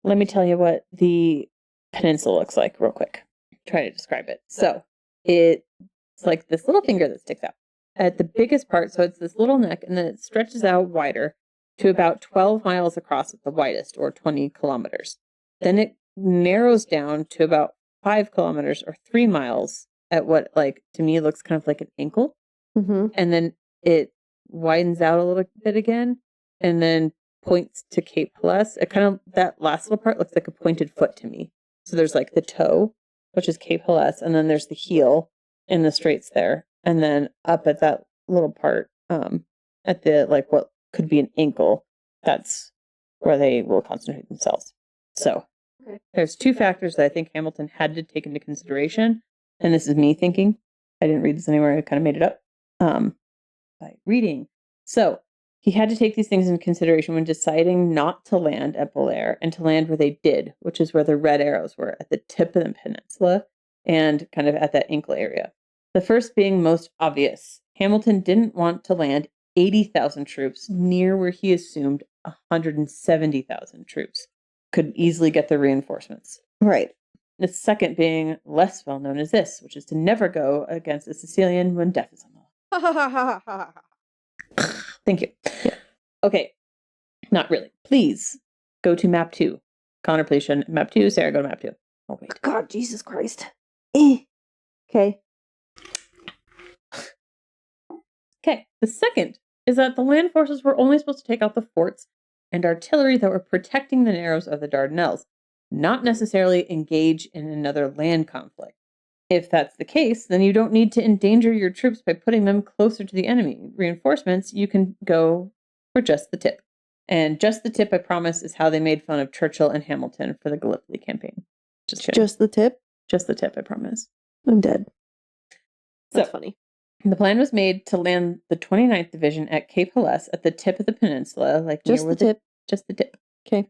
Let me tell you what the peninsula looks like real quick. Try to describe it. So it's like this little finger that sticks out at the biggest part. So it's this little neck, and then it stretches out wider to about 12 miles across at the widest, or 20 kilometers. Then it narrows down to about 5 kilometers or 3 miles at what, like, to me looks kind of like an ankle. Mm-hmm. And then it widens out a little bit again, and then points to Cape Helles. It kind of, that last little part looks like a pointed foot to me. So there's like the toe, which is Cape Helles, and then there's the heel in the straits there. And then up at that little part, at the, like, what could be an ankle, that's where they will concentrate themselves. So there's two factors that I think Hamilton had to take into consideration. And this is me thinking. I didn't read this anywhere. I kind of made it up by reading. So he had to take these things into consideration when deciding not to land at Belair and to land where they did, which is where the red arrows were, at the tip of the peninsula and kind of at that ankle area. The first being most obvious. Hamilton didn't want to land 80,000 troops near where he assumed 170,000 troops could easily get the reinforcements. Right. The second being less well known as this, which is to never go against a Sicilian when death is on the line. Thank you. Yeah. Okay. Not really. Please go to map 2. Connor, please show map 2. Sarah, go to map 2. Oh, wait. God, Jesus Christ. Okay. Okay. The second is that the land forces were only supposed to take out the forts and artillery that were protecting the narrows of the Dardanelles, not necessarily engage in another land conflict. If that's the case, then you don't need to endanger your troops by putting them closer to the enemy. Reinforcements, you can go for just the tip. And just the tip, I promise, is how they made fun of Churchill and Hamilton for the Gallipoli campaign. Just kidding. Just the tip? Just the tip, I promise. I'm dead. That's So, funny. the plan was made to land the 29th Division at Cape Helles at the tip of the peninsula, like Just near the tip. Just the tip. Okay.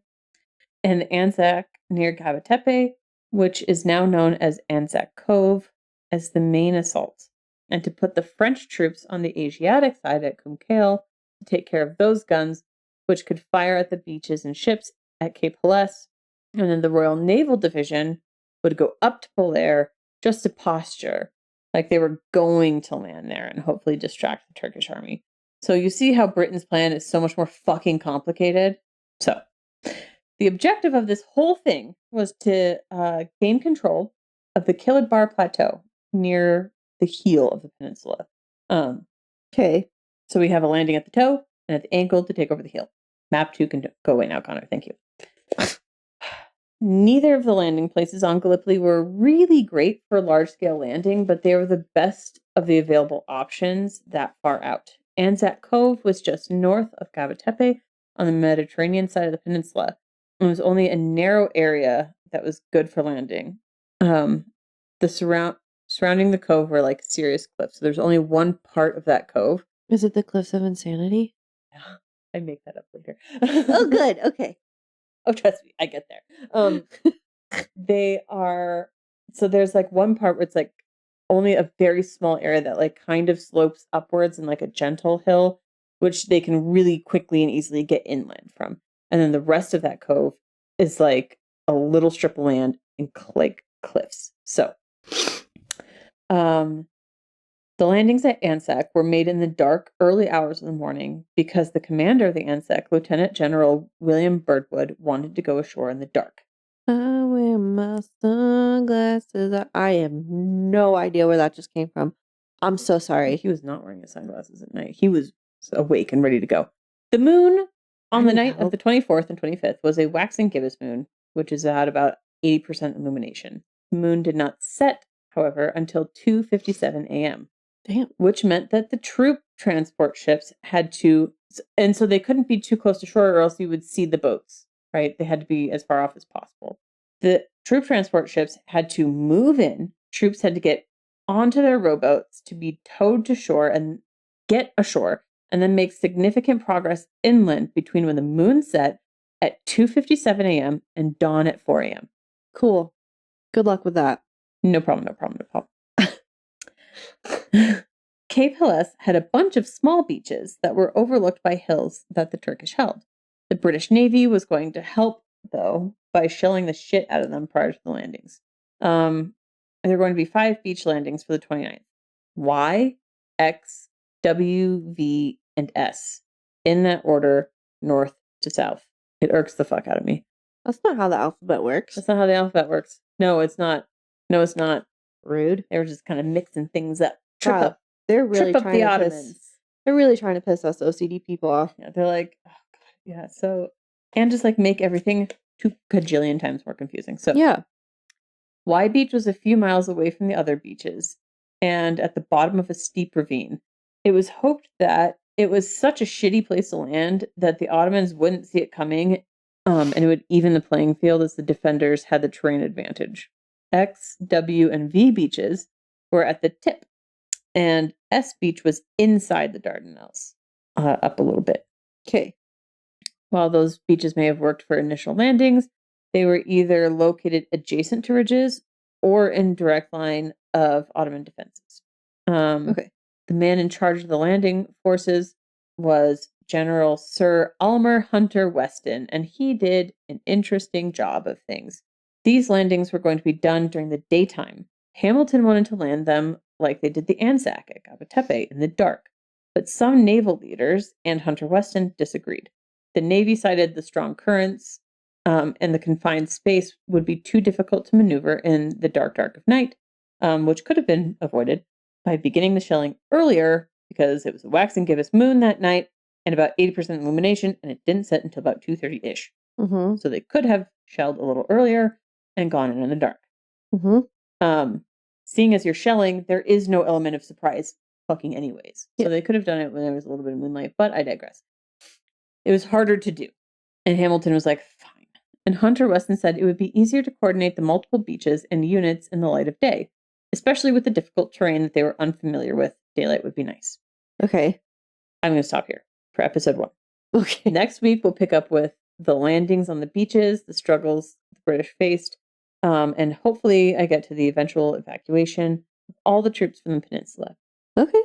And Anzac near Gallipoli, which is now known as Anzac Cove, as the main assault, and to put the French troops on the Asiatic side at Cumcale to take care of those guns, which could fire at the beaches and ships at Cape Helles. And then the Royal Naval Division would go up to Belair just to posture, like they were going to land there and hopefully distract the Turkish army. So you see how Britain's plan is so much more fucking complicated. So the objective of this whole thing was to gain control of the Kilidbar Plateau near the heel of the peninsula. Okay. So we have a landing at the toe and at the ankle to take over the heel. Map 2 can go away now, Connor. Thank you. Neither of the landing places on Gallipoli were really great for large-scale landing, but they were the best of the available options that far out. Anzac Cove was just north of Gallipoli on the Mediterranean side of the peninsula. It was only a narrow area that was good for landing. The surrounding the cove were like serious cliffs. So there's only one part of that cove. Is it the Cliffs of Insanity? Yeah, I make that up later. Oh, good. Okay. Oh, trust me, I get there. They are, so there's like one part where it's like only a very small area that like kind of slopes upwards and like a gentle hill, which they can really quickly and easily get inland from. And then the rest of that cove is like a little strip of land and like cliffs. So, the landings at Anzac were made in the dark, early hours of the morning because the commander of the Anzac, Lieutenant General William Birdwood, wanted to go ashore in the dark. I wear my sunglasses. I have no idea where that just came from. I'm so sorry. He was not wearing his sunglasses at night. He was awake and ready to go. The moon on the need night of help. the 24th and 25th was a waxing gibbous moon, which is at about 80% illumination. The moon did not set, however, until 2:57 a.m. Damn. Which meant that the troop transport ships had to, and so they couldn't be too close to shore or else you would see the boats, right? They had to be as far off as possible. The troop transport ships had to move in. Troops had to get onto their rowboats to be towed to shore and get ashore, and then make significant progress inland between when the moon set at 2:57 a.m. and dawn at 4 a.m. Cool. Good luck with that. No problem, no problem, no problem. Cape Helles had a bunch of small beaches that were overlooked by hills that the Turkish held. The British Navy was going to help, though, by shelling the shit out of them prior to the landings. There were going to be 5 beach landings for the 29th. Y, X, W, V, and S. In that order, north to south. It irks the fuck out of me. That's not how the alphabet works. That's not how the alphabet works. No, it's not. No, it's not. Rude. They were just kind of mixing things up. Trip Wow. up. They're really Trip up trying the to Ottomans. piss. They're really trying to piss us OCD people off. Yeah, they're like, oh god, yeah. So, and just like make everything 2 gajillion times more confusing. So, Yeah. Y Beach was a few miles away from the other beaches and at the bottom of a steep ravine. It was hoped that it was such a shitty place to land that the Ottomans wouldn't see it coming, and it would even the playing field as the defenders had the terrain advantage. X, W, and V beaches were at the tip, and S Beach was inside the Dardanelles, up a little bit. Okay. While those beaches may have worked for initial landings, they were either located adjacent to ridges or in direct line of Ottoman defenses. Okay. The man in charge of the landing forces was General Sir Almer Hunter Weston, and he did an interesting job of things. These landings were going to be done during the daytime. Hamilton wanted to land them like they did the Anzac at Gaba Tepe in the dark, but some naval leaders and Hunter Weston disagreed. The Navy cited the strong currents and the confined space would be too difficult to maneuver in the dark of night, which could have been avoided by beginning the shelling earlier because it was a waxing gibbous moon that night and about 80% illumination, and it didn't set until about 2:30-ish. Mm-hmm. So they could have shelled a little earlier and gone in the dark. Mm-hmm. Seeing as you're shelling, there is no element of surprise fucking anyways. Yeah. So they could have done it when there was a little bit of moonlight, but I digress. It was harder to do. And Hamilton was like, fine. And Hunter Weston said it would be easier to coordinate the multiple beaches and units in the light of day, especially with the difficult terrain that they were unfamiliar with. Daylight would be nice. Okay. I'm going to stop here for episode 1. Okay. Next week, we'll pick up with the landings on the beaches, the struggles the British faced, and hopefully I get to the eventual evacuation of all the troops from the peninsula. Okay.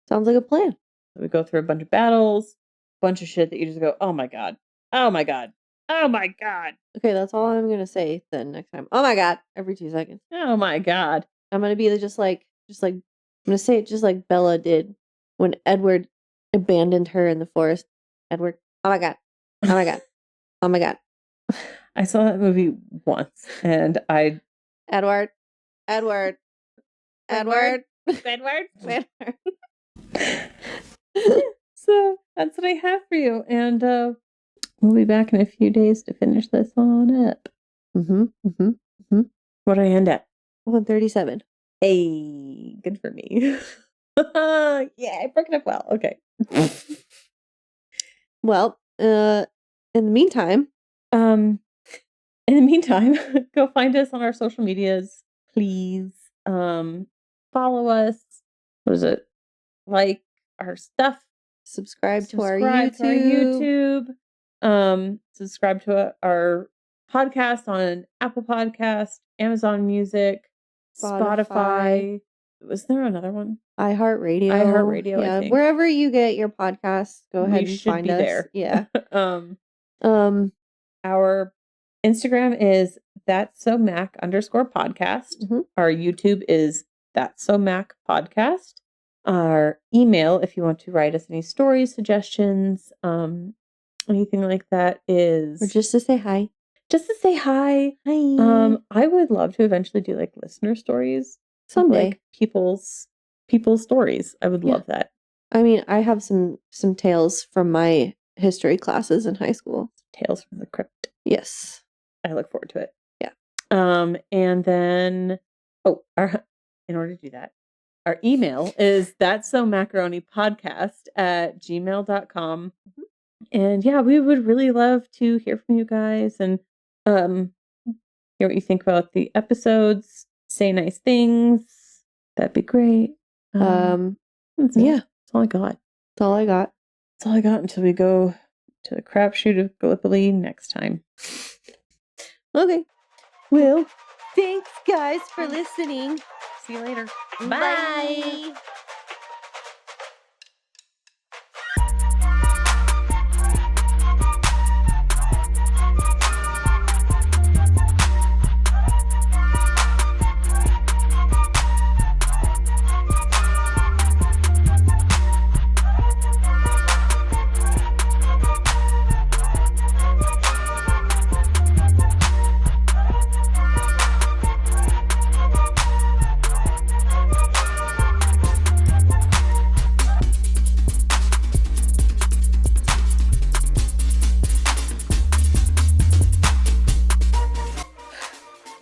Sounds like a plan. So we go through a bunch of battles, a bunch of shit that you just go, oh my god, oh my god, oh my god, Okay, that's all I'm gonna say then next time. Oh my god, every 2 seconds. oh my god. I'm gonna be just like I'm gonna say it just like Bella did when Edward abandoned her in the forest. Edward, oh my god, oh my god, oh my god. I saw that movie once, and I Edward, Edward, Edward, Edward. Edward. So that's what I have for you, and we'll be back in a few days to finish this on up. What do I end at? 137. Hey, good for me. Yeah, I broke it up well. Okay. Well, in the meantime, go find us on our social medias, please. Follow us. What is it? Like our stuff. subscribe to our YouTube. Subscribe to our podcast on Apple Podcast, Amazon Music, Spotify. Was there another one? iHeartRadio. iHeartRadio, I Yeah, think. wherever you get your podcasts, go ahead and should find be us. there. Yeah. Our Instagram is thatsomac_podcast. Mhm. Our YouTube is thatsomac podcast. Our email, if you want to write us any stories, suggestions, anything like that, is Or just to say hi. just to say hi. Hi. I would love to eventually do like listener stories. Someday. Like people's stories. I would Yeah. love that. I mean, I have some tales from my history classes in high school. Tales from the Crypt. Yes. I look forward to it. Yeah. And then, in order to do that, our email is thatssomacaronipodcast@gmail.com. And yeah, we would really love to hear from you guys and hear what you think about the episodes. Say nice things. That'd be great. Yeah. That's all I got. That's all I got. That's all I got until we go to the crapshoot of Gallipoli next time. Okay. Well, thanks guys for listening. See you later. Bye.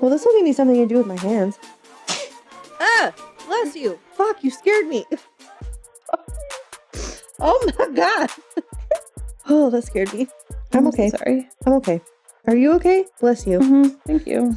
Well, this will give me something to do with my hands. Ah! Bless you! Fuck, you scared me! Oh my god! Oh, that scared me. I'm okay. Sorry. I'm okay. Are you okay? Bless you. Thank you.